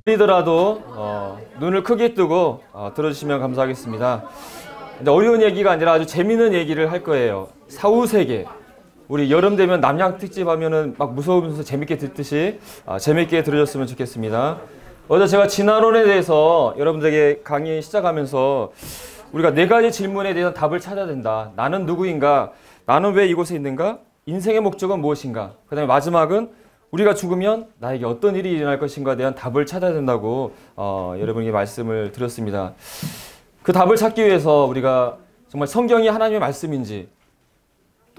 들리더라도 눈을 크게 뜨고 들어주시면 감사하겠습니다. 어려운 얘기가 아니라 아주 재미있는 얘기를 할 거예요. 사후세계. 우리 여름 되면 남양 특집 하면은 막 무서우면서 재밌게 듣듯이 재밌게 들으셨으면 좋겠습니다. 어제 제가 진화론에 대해서 여러분들에게 강의 시작하면서 우리가 4가지 질문에 대한 답을 찾아야 된다. 나는 누구인가? 나는 왜 이곳에 있는가? 인생의 목적은 무엇인가? 그 다음에 마지막은 우리가 죽으면 나에게 어떤 일이 일어날 것인가에 대한 답을 찾아야 된다고 여러분에게 말씀을 드렸습니다. 그 답을 찾기 위해서 우리가 정말 성경이 하나님의 말씀인지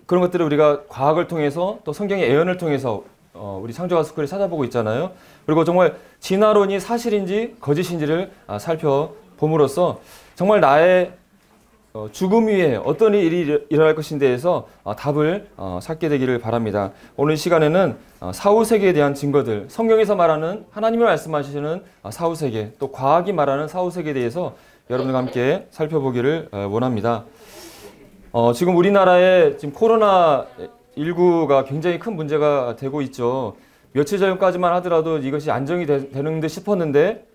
그런 것들을 우리가 과학을 통해서 또 성경의 예언을 통해서 우리 창조가 스쿨에 찾아보고 있잖아요. 그리고 정말 진화론이 사실인지 거짓인지를 살펴봄으로써 정말 나의 죽음 위에 어떤 일이 일어날 것인에 대해서 답을 찾게 되기를 바랍니다. 오늘 시간에는 사후세계에 대한 증거들, 성경에서 말하는 하나님이 말씀하시는 사후세계, 또 과학이 말하는 사후세계에 대해서 여러분들과 함께 살펴보기를 원합니다. 지금 우리나라에 지금 코로나19가 굉장히 큰 문제가 되고 있죠. 며칠 전까지만 하더라도 이것이 안정이 되는 듯 싶었는데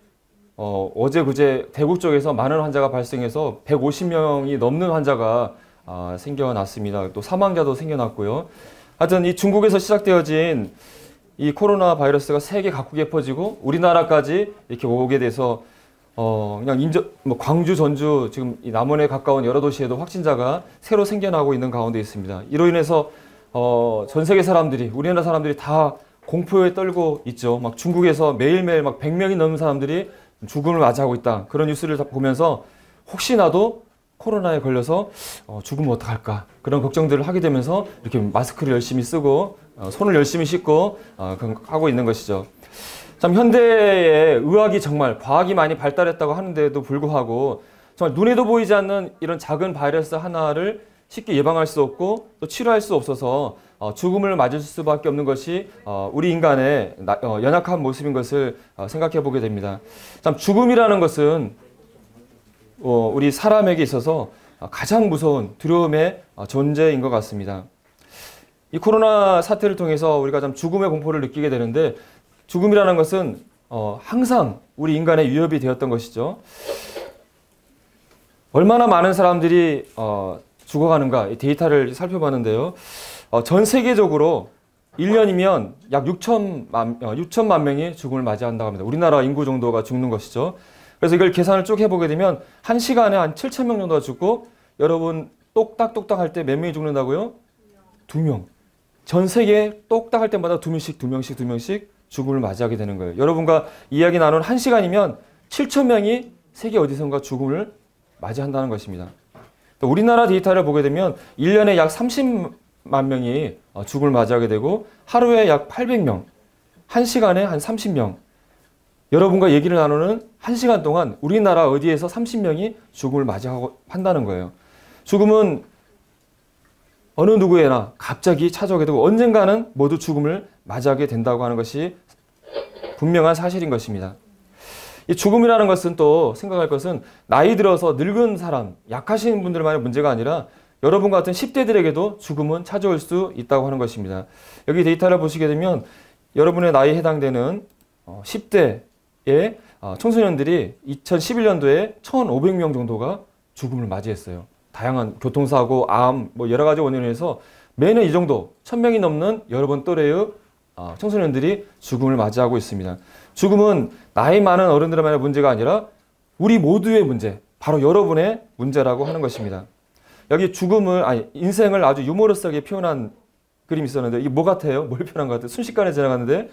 어제 그제 대구 쪽에서 많은 환자가 발생해서 150명이 넘는 환자가 생겨났습니다. 또 사망자도 생겨났고요. 하여튼 이 중국에서 시작되어진 이 코로나 바이러스가 세계 각국에 퍼지고 우리나라까지 이렇게 오게 돼서 그냥 광주, 전주, 지금 이 남원에 가까운 여러 도시에도 확진자가 새로 생겨나고 있는 가운데 있습니다. 이로 인해서 전 세계 사람들이, 우리나라 사람들이 다 공포에 떨고 있죠. 막 중국에서 매일매일 막 100명이 넘는 사람들이 죽음을 맞이하고 있다. 그런 뉴스를 보면서 혹시나도 코로나에 걸려서 죽으면 어떡할까. 그런 걱정들을 하게 되면서 이렇게 마스크를 열심히 쓰고 손을 열심히 씻고 하고 있는 것이죠. 참 현대의 의학이 정말 과학이 많이 발달했다고 하는데도 불구하고 정말 눈에도 보이지 않는 이런 작은 바이러스 하나를 쉽게 예방할 수 없고 또 치료할 수 없어서 죽음을 맞을 수밖에 없는 것이 우리 인간의 연약한 모습인 것을 생각해 보게 됩니다. 참 죽음이라는 것은 우리 사람에게 있어서 가장 무서운 두려움의 존재인 것 같습니다. 이 코로나 사태를 통해서 우리가 참 죽음의 공포를 느끼게 되는데 죽음이라는 것은 항상 우리 인간의 위협이 되었던 것이죠. 얼마나 많은 사람들이 죽어가는가 이 데이터를 살펴봤는데요. 전 세계적으로 1년이면 약 6천만 명이 죽음을 맞이한다고 합니다. 우리나라 인구 정도가 죽는 것이죠. 그래서 이걸 계산을 쭉 해보게 되면 1시간에 한 7천 명 정도가 죽고 여러분 똑딱똑딱 할 때 몇 명이 죽는다고요? 2명. 전 세계 똑딱 할 때마다 2명씩 죽음을 맞이하게 되는 거예요. 여러분과 이야기 나눈 1시간이면 7천 명이 세계 어디선가 죽음을 맞이한다는 것입니다. 또 우리나라 데이터를 보게 되면 1년에 약 30만 명이 죽음을 맞이하게 되고 하루에 약 800명, 1시간에 한 30명. 여러분과 얘기를 나누는 1시간 동안 우리나라 어디에서 30명이 죽음을 맞이하고 한다는 거예요. 죽음은 어느 누구에나 갑자기 찾아오게 되고 언젠가는 모두 죽음을 맞이하게 된다고 하는 것이 분명한 사실인 것입니다. 이 죽음이라는 것은 또 생각할 것은 나이 들어서 늙은 사람, 약하신 분들만의 문제가 아니라 여러분 같은 10대들에게도 죽음은 찾아올 수 있다고 하는 것입니다. 여기 데이터를 보시게 되면 여러분의 나이에 해당되는 10대의 청소년들이 2011년도에 1,500명 정도가 죽음을 맞이했어요. 다양한 교통사고, 암, 여러 가지 원인으로 해서 매년 이 정도 1,000명이 넘는 여러분 또래의 청소년들이 죽음을 맞이하고 있습니다. 죽음은 나이 많은 어른들만의 문제가 아니라 우리 모두의 문제, 바로 여러분의 문제라고 하는 것입니다. 여기 인생을 아주 유머러스하게 표현한 그림이 있었는데 이게 뭐 같아요? 뭘 표현한 것 같아요? 순식간에 지나갔는데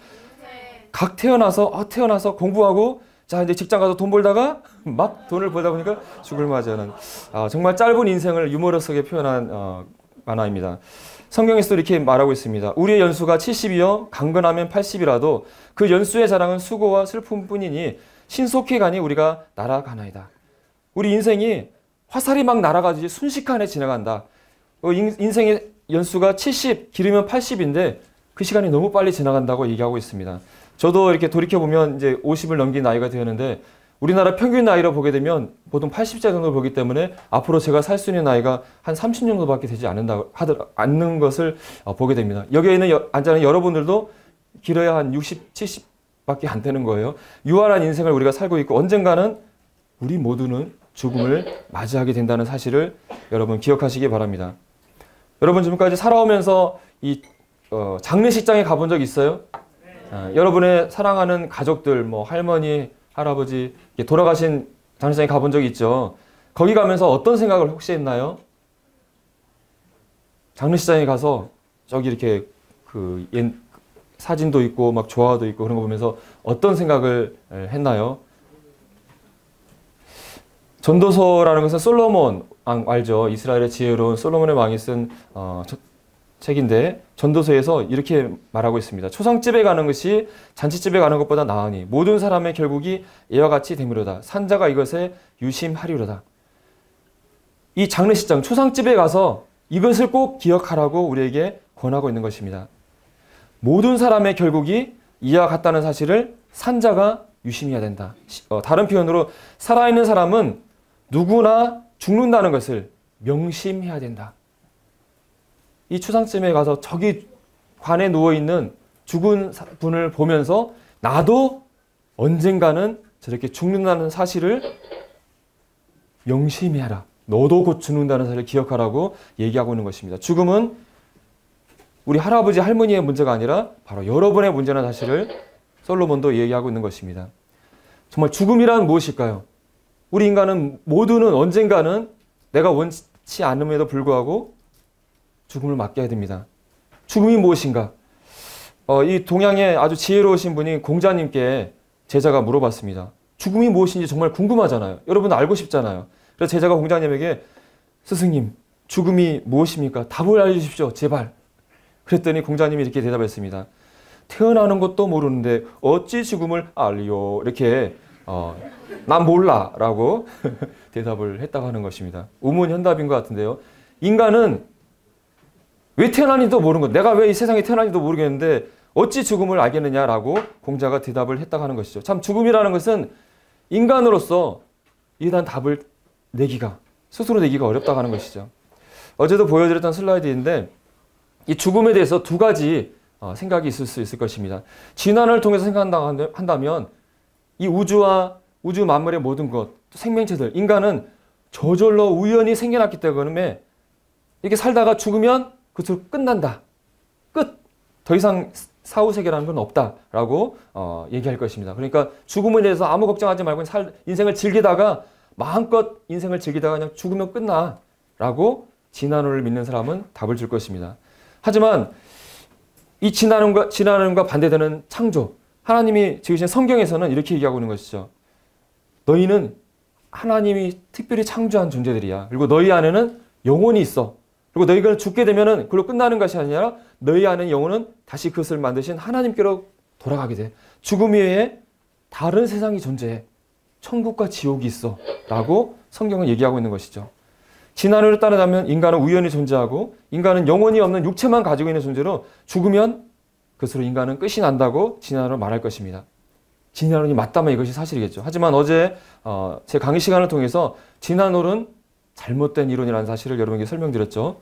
각 태어나서 공부하고 자 이제 직장 가서 돈 벌다가 막 돈을 벌다 보니까 죽을 맞이하는 정말 짧은 인생을 유머러스하게 표현한 만화입니다. 성경에서도 이렇게 말하고 있습니다. 우리의 연수가 70이요 강건하면 80이라도 그 연수의 자랑은 수고와 슬픔뿐이니 신속히 가니 우리가 날아가나이다. 우리 인생이 화살이 막 날아가듯이 순식간에 지나간다. 인생의 연수가 70, 길으면 80인데 그 시간이 너무 빨리 지나간다고 얘기하고 있습니다. 저도 이렇게 돌이켜보면 이제 50을 넘긴 나이가 되었는데 우리나라 평균 나이로 보게 되면 보통 80세 정도를 보기 때문에 앞으로 제가 살 수 있는 나이가 한 30년 정도밖에 되지 않는 것을 보게 됩니다. 여기에 앉아 있는 여러분들도 길어야 한 60, 70 밖에 안 되는 거예요. 유한한 인생을 우리가 살고 있고 언젠가는 우리 모두는 죽음을 맞이하게 된다는 사실을 여러분 기억하시기 바랍니다. 여러분 지금까지 살아오면서 이 장례식장에 가본 적 있어요? 여러분의 사랑하는 가족들, 뭐 할머니, 할아버지 돌아가신 장례식장에 가본 적 있죠? 거기 가면서 어떤 생각을 혹시 했나요? 장례식장에 가서 저기 이렇게 그 사진도 있고 막 조화도 있고 그런 거 보면서 어떤 생각을 했나요? 전도서라는 것은 솔로몬 왕 알죠? 이스라엘의 지혜로운 솔로몬의 왕이 쓴 책인데 전도서에서 이렇게 말하고 있습니다. 초상집에 가는 것이 잔치집에 가는 것보다 나으니 모든 사람의 결국이 이와 같이 되므로다. 산자가 이것에 유심하리로다. 이 장례식장 초상집에 가서 이것을 꼭 기억하라고 우리에게 권하고 있는 것입니다. 모든 사람의 결국이 이와 같다는 사실을 산자가 유심해야 된다. 다른 표현으로 살아있는 사람은 누구나 죽는다는 것을 명심해야 된다. 이 초상집에 가서 저기 관에 누워있는 죽은 분을 보면서 나도 언젠가는 저렇게 죽는다는 사실을 명심해라. 너도 곧 죽는다는 사실을 기억하라고 얘기하고 있는 것입니다. 죽음은 우리 할아버지 할머니의 문제가 아니라 바로 여러분의 문제라는 사실을 솔로몬도 얘기하고 있는 것입니다. 정말 죽음이란 무엇일까요? 우리 인간은 모두는 언젠가는 내가 원치 않음에도 불구하고 죽음을 맞게 됩니다. 죽음이 무엇인가? 이 동양의 아주 지혜로우신 분이 공자님께 제자가 물어봤습니다. 죽음이 무엇인지 정말 궁금하잖아요. 여러분 알고 싶잖아요. 그래서 제자가 공자님에게 스승님, 죽음이 무엇입니까? 답을 알려주십시오. 제발. 그랬더니 공자님이 이렇게 대답했습니다. 태어나는 것도 모르는데 어찌 죽음을 알리요? 이렇게 난 몰라 라고 대답을 했다고 하는 것입니다. 우문현답인 것 같은데요. 인간은 왜 태어나는지도 모르는 것, 내가 왜 이 세상에 태어나는지도 모르겠는데 어찌 죽음을 알겠느냐라고 공자가 대답을 했다고 하는 것이죠. 참 죽음이라는 것은 인간으로서 이단 답을 스스로 내기가 어렵다고 하는 것이죠. 어제도 보여드렸던 슬라이드인데 이 죽음에 대해서 두 가지 생각이 있을 수 있을 것입니다. 진화를 통해서 생각한다면 이 우주와 우주 만물의 모든 것, 생명체들, 인간은 저절로 우연히 생겨났기 때문에 이렇게 살다가 죽으면 그것으로 끝난다. 끝! 더 이상 사후세계라는 건 없다라고 얘기할 것입니다. 그러니까 죽음에 대해서 아무 걱정하지 말고 인생을 즐기다가 마음껏 인생을 즐기다가 그냥 죽으면 끝나 라고 진화론을 믿는 사람은 답을 줄 것입니다. 하지만 이 진화론과 반대되는 창조, 하나님이 지으신 성경에서는 이렇게 얘기하고 있는 것이죠. 너희는 하나님이 특별히 창조한 존재들이야. 그리고 너희 안에는 영혼이 있어. 그리고 너희가 죽게 되면은 그걸로 끝나는 것이 아니라 너희 안에 영혼은 다시 그것을 만드신 하나님께로 돌아가게 돼. 죽음 이외에 다른 세상이 존재해. 천국과 지옥이 있어. 라고 성경은 얘기하고 있는 것이죠. 진화론을 따르자면 인간은 우연히 존재하고 인간은 영혼이 없는 육체만 가지고 있는 존재로 죽으면 그것으로 인간은 끝이 난다고 진화론을 말할 것입니다. 진화론이 맞다면 이것이 사실이겠죠. 하지만 어제 제 강의 시간을 통해서 진화론은 잘못된 이론이라는 사실을 여러분에게 설명드렸죠.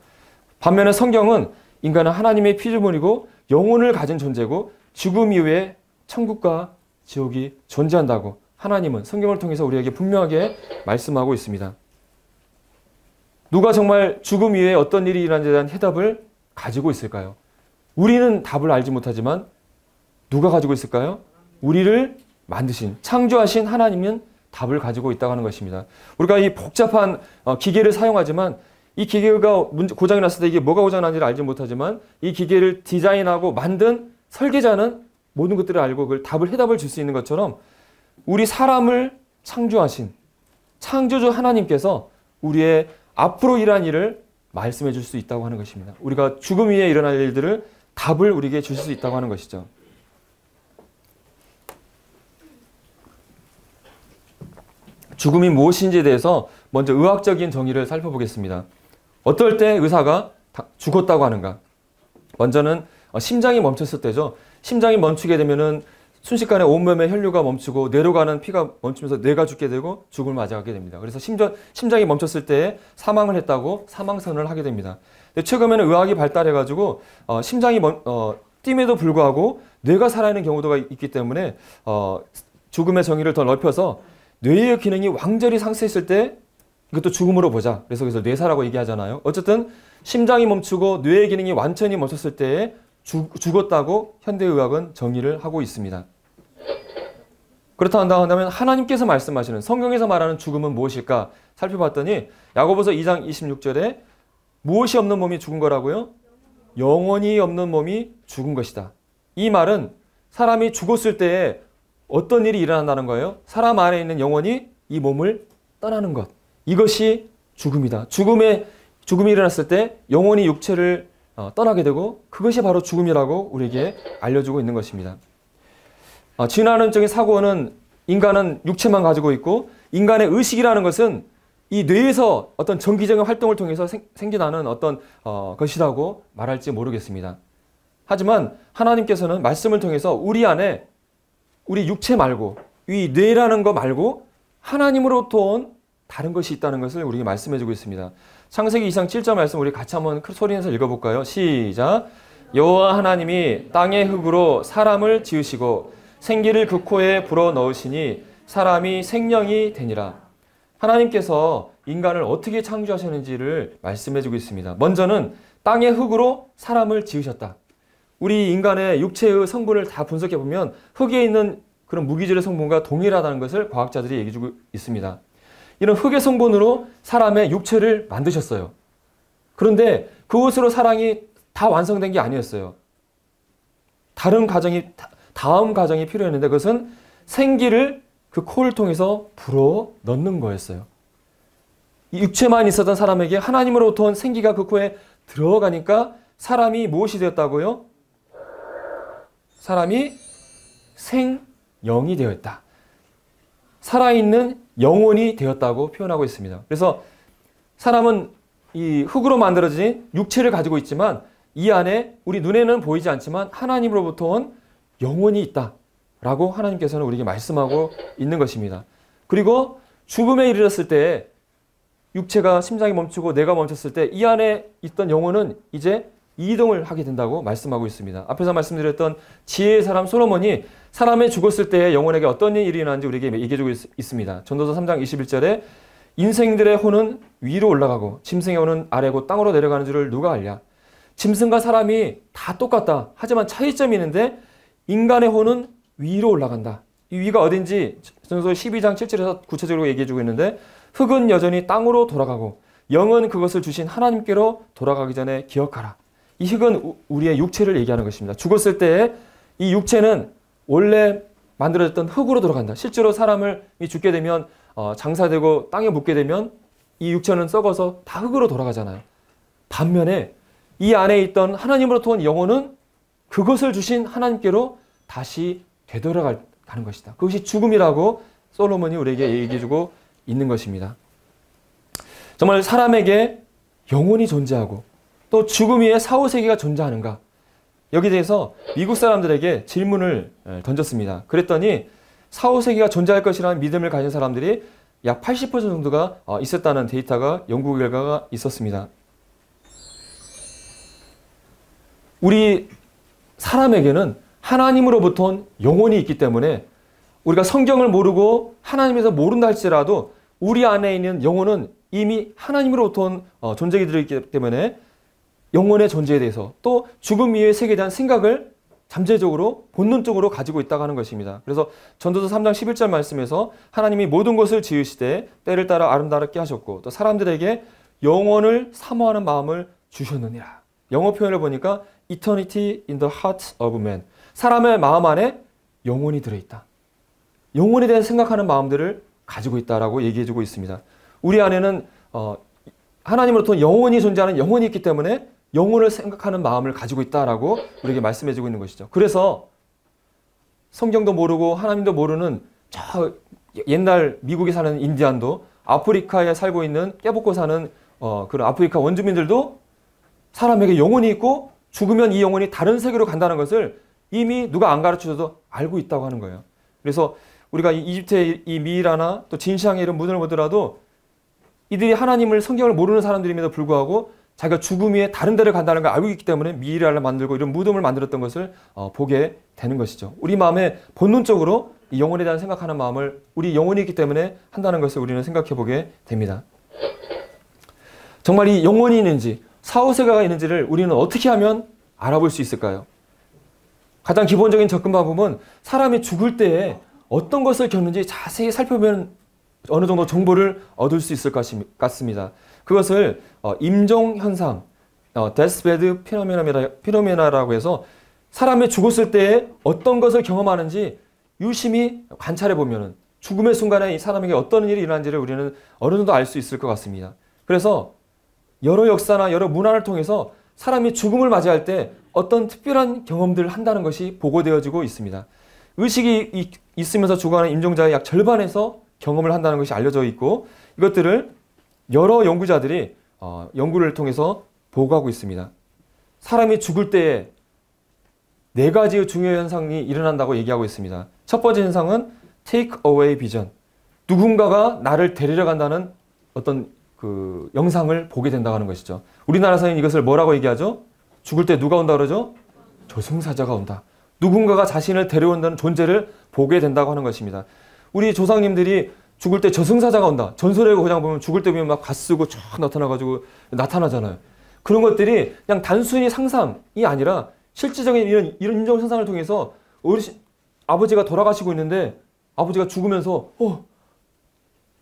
반면에 성경은 인간은 하나님의 피조물이고 영혼을 가진 존재고 죽음 이후에 천국과 지옥이 존재한다고 하나님은 성경을 통해서 우리에게 분명하게 말씀하고 있습니다. 누가 정말 죽음 이후에 어떤 일이 일어나는지에 대한 해답을 가지고 있을까요? 우리는 답을 알지 못하지만 누가 가지고 있을까요? 우리를 만드신, 창조하신 하나님은 답을 가지고 있다고 하는 것입니다. 우리가 이 복잡한 기계를 사용하지만 이 기계가 고장이 났을 때 이게 뭐가 고장난지를 알지 못하지만 이 기계를 디자인하고 만든 설계자는 모든 것들을 알고 그걸 해답을 줄 수 있는 것처럼 우리 사람을 창조하신 창조주 하나님께서 우리의 앞으로 일어날 일을 말씀해 줄 수 있다고 하는 것입니다. 우리가 죽음 위에 일어날 일들을 답을 우리에게 주실 수 있다고 하는 것이죠. 죽음이 무엇인지에 대해서 먼저 의학적인 정의를 살펴보겠습니다. 어떨 때 의사가 죽었다고 하는가? 먼저는 심장이 멈췄을 때죠. 심장이 멈추게 되면은 순식간에 온몸의 혈류가 멈추고 뇌로 가는 피가 멈추면서 뇌가 죽게 되고 죽음을 맞이하게 됩니다. 그래서 심장이 멈췄을 때 사망을 했다고 사망선언을 하게 됩니다. 근데 최근에는 의학이 발달해가지고 심장이 뛴에도 불구하고 뇌가 살아있는 경우도 있기 때문에 죽음의 정의를 더 넓혀서 뇌의 기능이 완전히 상쇄했을 때 이것도 죽음으로 보자. 그래서 뇌사라고 얘기하잖아요. 어쨌든 심장이 멈추고 뇌의 기능이 완전히 멈췄을 때에 죽었다고 현대의학은 정의를 하고 있습니다. 그렇다 한다면 하나님께서 말씀하시는 성경에서 말하는 죽음은 무엇일까 살펴봤더니 야고보서 2장 26절에 무엇이 없는 몸이 죽은 거라고요? 영원히 없는 몸이 죽은 것이다. 이 말은 사람이 죽었을 때에 어떤 일이 일어난다는 거예요? 사람 안에 있는 영혼이 이 몸을 떠나는 것. 이것이 죽음이다. 죽음이 일어났을 때 영혼이 육체를 떠나게 되고 그것이 바로 죽음이라고 우리에게 알려주고 있는 것입니다. 진화론적인 사고는 인간은 육체만 가지고 있고 인간의 의식이라는 것은 이 뇌에서 어떤 정기적인 활동을 통해서 생겨나는 어떤 것이라고 말할지 모르겠습니다. 하지만 하나님께서는 말씀을 통해서 우리 안에 우리 육체 말고 이 뇌라는 거 말고 하나님으로부터 온 다른 것이 있다는 것을 우리에게 말씀해주고 있습니다. 창세기 2장 7절 말씀 우리 같이 한번 소리내서 읽어볼까요? 시작! 여호와 하나님이 땅의 흙으로 사람을 지으시고 생기를 그 코에 불어넣으시니 사람이 생명이 되니라. 하나님께서 인간을 어떻게 창조하셨는지를 말씀해주고 있습니다. 먼저는 땅의 흙으로 사람을 지으셨다. 우리 인간의 육체의 성분을 다 분석해보면 흙에 있는 그런 무기질의 성분과 동일하다는 것을 과학자들이 얘기해주고 있습니다. 이런 흙의 성분으로 사람의 육체를 만드셨어요. 그런데 그것으로 사랑이 다 완성된 게 아니었어요. 다음 과정이 필요했는데 그것은 생기를 그 코를 통해서 불어 넣는 거였어요. 육체만 있었던 사람에게 하나님으로부터 온 생기가 그 코에 들어가니까 사람이 무엇이 되었다고요? 사람이 생영이 되었다. 살아있는 영혼이 되었다고 표현하고 있습니다. 그래서 사람은 이 흙으로 만들어진 육체를 가지고 있지만 이 안에 우리 눈에는 보이지 않지만 하나님으로부터 온 영혼이 있다라고 하나님께서는 우리에게 말씀하고 있는 것입니다. 그리고 죽음에 이르렀을 때 육체가 심장이 멈추고 뇌가 멈췄을 때 이 안에 있던 영혼은 이제 이동을 하게 된다고 말씀하고 있습니다. 앞에서 말씀드렸던 지혜의 사람 솔로몬이 사람이 죽었을 때 영혼에게 어떤 일이 일어나는지 우리에게 얘기해주고 있습니다. 전도서 3장 21절에 인생들의 혼은 위로 올라가고 짐승의 혼은 아래고 땅으로 내려가는 줄을 누가 알랴. 짐승과 사람이 다 똑같다. 하지만 차이점이 있는데 인간의 혼은 위로 올라간다. 이 위가 어딘지 전도서 12장 7절에서 구체적으로 얘기해주고 있는데 흙은 여전히 땅으로 돌아가고 영은 그것을 주신 하나님께로 돌아가기 전에 기억하라. 이 흙은 우리의 육체를 얘기하는 것입니다. 죽었을 때 이 육체는 원래 만들어졌던 흙으로 돌아간다. 실제로 사람이 죽게 되면 장사되고 땅에 묻게 되면 이 육체는 썩어서 다 흙으로 돌아가잖아요. 반면에 이 안에 있던 하나님으로부터 온 영혼은 그것을 주신 하나님께로 다시 되돌아가는 것이다. 그것이 죽음이라고 솔로몬이 우리에게 얘기해주고 있는 것입니다. 정말 사람에게 영혼이 존재하고 또 죽음 위에 사후세계가 존재하는가? 여기에 대해서 미국 사람들에게 질문을 던졌습니다. 그랬더니 사후세계가 존재할 것이라는 믿음을 가진 사람들이 약 80% 정도가 있었다는 데이터가 연구 결과가 있었습니다. 우리 사람에게는 하나님으로부터 온 영혼이 있기 때문에 우리가 성경을 모르고 하나님에서 모른다 할지라도 우리 안에 있는 영혼은 이미 하나님으로부터 온 존재가 들어있기 때문에 영혼의 존재에 대해서 또 죽음 이후의 세계에 대한 생각을 잠재적으로 본능적으로 가지고 있다고 하는 것입니다. 그래서 전도서 3장 11절 말씀에서 하나님이 모든 것을 지으시되 때를 따라 아름답게 하셨고 또 사람들에게 영혼을 사모하는 마음을 주셨느니라. 영어 표현을 보니까 eternity in the heart of man. 사람의 마음 안에 영혼이 들어있다. 영혼에 대해 생각하는 마음들을 가지고 있다라고 얘기해주고 있습니다. 우리 안에는 하나님으로부터 영혼이 존재하는 영혼이 있기 때문에 영혼을 생각하는 마음을 가지고 있다라고 우리에게 말씀해주고 있는 것이죠. 그래서 성경도 모르고 하나님도 모르는 저 옛날 미국에 사는 인디안도 아프리카에 살고 있는 깨복고 사는 그런 아프리카 원주민들도 사람에게 영혼이 있고 죽으면 이 영혼이 다른 세계로 간다는 것을 이미 누가 안 가르쳐줘도 알고 있다고 하는 거예요. 그래서 우리가 이집트의 이 미이라나 또 진시황의 이런 문을 보더라도 이들이 하나님을 성경을 모르는 사람들임에도 불구하고 자기가 죽음 위에 다른 데를 간다는 걸 알고 있기 때문에 미이라를 만들고 이런 무덤을 만들었던 것을 보게 되는 것이죠. 우리 마음에 본능적으로 이 영혼에 대한 생각하는 마음을 우리 영혼이 있기 때문에 한다는 것을 우리는 생각해 보게 됩니다. 정말 이 영혼이 있는지 사후세계가 있는지를 우리는 어떻게 하면 알아볼 수 있을까요? 가장 기본적인 접근 방법은 사람이 죽을 때에 어떤 것을 겪는지 자세히 살펴보면 어느 정도 정보를 얻을 수 있을 것 같습니다. 그것을 임종현상, 데스베드 피노메나라고 해서 사람이 죽었을 때에 어떤 것을 경험하는지 유심히 관찰해 보면 죽음의 순간에 이 사람에게 어떤 일이 일어난지를 우리는 어느 정도 알 수 있을 것 같습니다. 그래서 여러 역사나 여러 문화를 통해서 사람이 죽음을 맞이할 때 어떤 특별한 경험들을 한다는 것이 보고되어지고 있습니다. 의식이 있으면서 죽어가는 임종자의 약 절반에서 경험을 한다는 것이 알려져 있고 이것들을 여러 연구자들이 연구를 통해서 보고하고 있습니다. 사람이 죽을 때에 4가지의 중요한 현상이 일어난다고 얘기하고 있습니다. 첫 번째 현상은 take away vision. 누군가가 나를 데리러 간다는 어떤 그 영상을 보게 된다고 하는 것이죠. 우리나라에서는 이것을 뭐라고 얘기하죠? 죽을 때 누가 온다 그러죠? 저승사자가 온다. 누군가가 자신을 데려온다는 존재를 보게 된다고 하는 것입니다. 우리 조상님들이 죽을 때 저승사자가 온다. 전설의 고장 보면 죽을 때 보면 막 갓 쓰고 쫙 나타나잖아요. 그런 것들이 그냥 단순히 상상이 아니라 실질적인 이런 인정 현상을 통해서 아버지가 돌아가시고 있는데 아버지가 죽으면서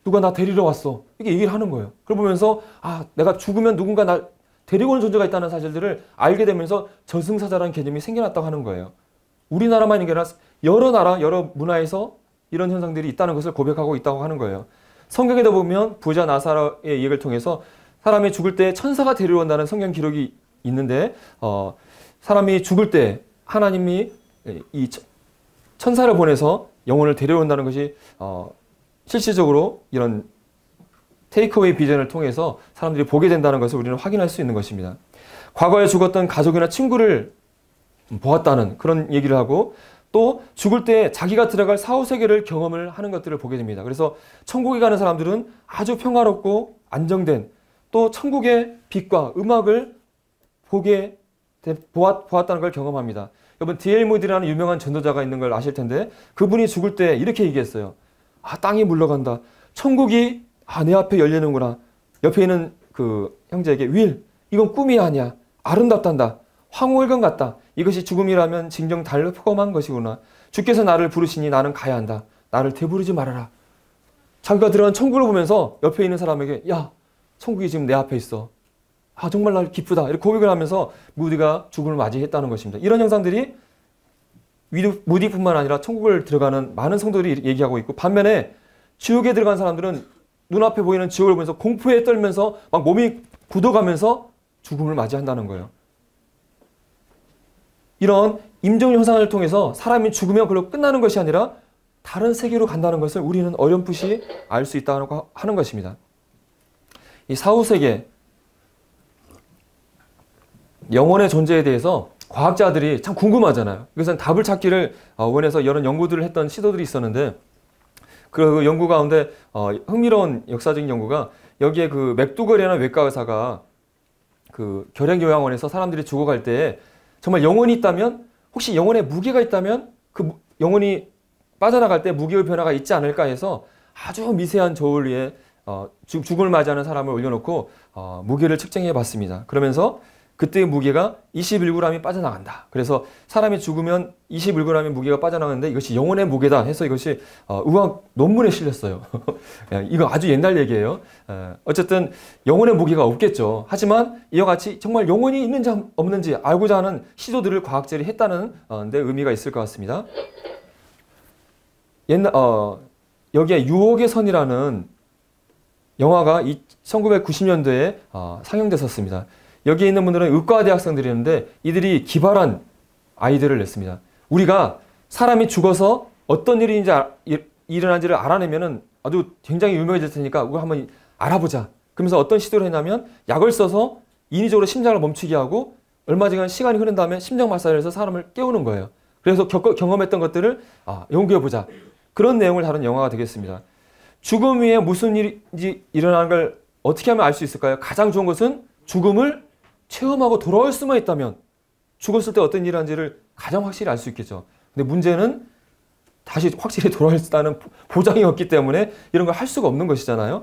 누가 나 데리러 왔어. 이렇게 얘기를 하는 거예요. 그걸 보면서 내가 죽으면 누군가 나 데리고 오는 존재가 있다는 사실들을 알게 되면서 저승사자라는 개념이 생겨났다고 하는 거예요. 우리나라만이 아니라 여러 나라, 여러 문화에서 이런 현상들이 있다는 것을 고백하고 있다고 하는 거예요. 성경에도 보면 부자 나사로의 얘기를 통해서 사람이 죽을 때 천사가 데려온다는 성경 기록이 있는데 사람이 죽을 때 하나님이 이 천사를 보내서 영혼을 데려온다는 것이 실질적으로 이런 테이크어웨이 비전을 통해서 사람들이 보게 된다는 것을 우리는 확인할 수 있는 것입니다. 과거에 죽었던 가족이나 친구를 보았다는 그런 얘기를 하고 또 죽을 때 자기가 들어갈 사후세계를 경험을 하는 것들을 보게 됩니다. 그래서 천국에 가는 사람들은 아주 평화롭고 안정된 또 천국의 빛과 음악을 보았다는 걸 경험합니다. 여러분 D.L. 무디라는 유명한 전도자가 있는 걸 아실 텐데 그분이 죽을 때 이렇게 얘기했어요. 땅이 물러간다. 천국이 내 앞에 열리는구나. 옆에 있는 그 형제에게 윌, 이건 꿈이 아니야. 아름답단다. 황홀경 같다. 이것이 죽음이라면 진정 달콤한 것이구나. 주께서 나를 부르시니 나는 가야 한다. 나를 되부르지 말아라. 자기가 들어간 천국을 보면서 옆에 있는 사람에게 야, 천국이 지금 내 앞에 있어. 정말 날 기쁘다. 이렇게 고백을 하면서 무디가 죽음을 맞이했다는 것입니다. 이런 현상들이 무디뿐만 아니라 천국을 들어가는 많은 성도들이 얘기하고 있고 반면에 지옥에 들어간 사람들은 눈앞에 보이는 지옥을 보면서 공포에 떨면서 막 몸이 굳어가면서 죽음을 맞이한다는 거예요. 이런 임종 현상을 통해서 사람이 죽으면 그걸로 끝나는 것이 아니라 다른 세계로 간다는 것을 우리는 어렴풋이 알 수 있다고 하는 것입니다. 이 사후세계, 영혼의 존재에 대해서 과학자들이 참 궁금하잖아요. 그래서 답을 찾기를 원해서 여러 연구들을 했던 시도들이 있었는데 그 연구 가운데 흥미로운 역사적인 연구가 여기에 그 맥두걸이라는 외과 의사가 그 결핵요양원에서 사람들이 죽어갈 때 정말 영혼이 있다면 혹시 영혼에 무게가 있다면 그 영혼이 빠져나갈 때 무게의 변화가 있지 않을까 해서 아주 미세한 저울 위에 죽음을 맞이하는 사람을 올려놓고 무게를 측정해 봤습니다. 그러면서 그때의 무게가 21g이 빠져나간다. 그래서 사람이 죽으면 21g의 무게가 빠져나가는데 이것이 영혼의 무게다 해서 이것이 의학 논문에 실렸어요. 이거 아주 옛날 얘기예요. 어쨌든 영혼의 무게가 없겠죠. 하지만 이와 같이 정말 영혼이 있는지 없는지 알고자 하는 시도들을 과학자들이 했다는 데 의미가 있을 것 같습니다. 여기에 유혹의 선이라는 영화가 1990년도에 상영됐었습니다. 여기에 있는 분들은 의과 대학생들이었는데 이들이 기발한 아이디어를 냈습니다. 우리가 사람이 죽어서 어떤 일이 일어난지를 알아내면 아주 굉장히 유명해질 테니까 우리가 한번 알아보자. 그러면서 어떤 시도를 했냐면 약을 써서 인위적으로 심장을 멈추게 하고 얼마 지간 시간이 흐른 다음에 심장 마사지를 해서 사람을 깨우는 거예요. 그래서 경험했던 것들을 연구해보자. 그런 내용을 다룬 영화가 되겠습니다. 죽음 위에 무슨 일이 일어나는 걸 어떻게 하면 알 수 있을까요? 가장 좋은 것은 죽음을 체험하고 돌아올 수만 있다면 죽었을 때 어떤 일을 하는지를 가장 확실히 알 수 있겠죠. 근데 문제는 다시 확실히 돌아올 수 있다는 보장이 없기 때문에 이런 걸 할 수가 없는 것이잖아요.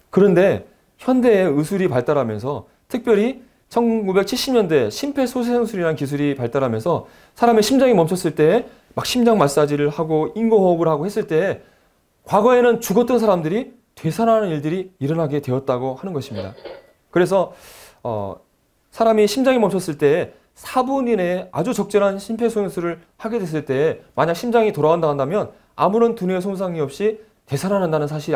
그런데 현대의 의술이 발달하면서 특별히 1970년대 심폐소생술이라는 기술이 발달하면서 사람의 심장이 멈췄을 때 막 심장 마사지를 하고 인공호흡을 하고 했을 때 과거에는 죽었던 사람들이 되살아나는 일들이 일어나게 되었다고 하는 것입니다. 그래서 사람이 심장이 멈췄을 때 4분 이내에 아주 적절한 심폐소생술을 하게 됐을 때 만약 심장이 돌아간다 한다면 아무런 두뇌의 손상이 없이 되살아난다는 사실이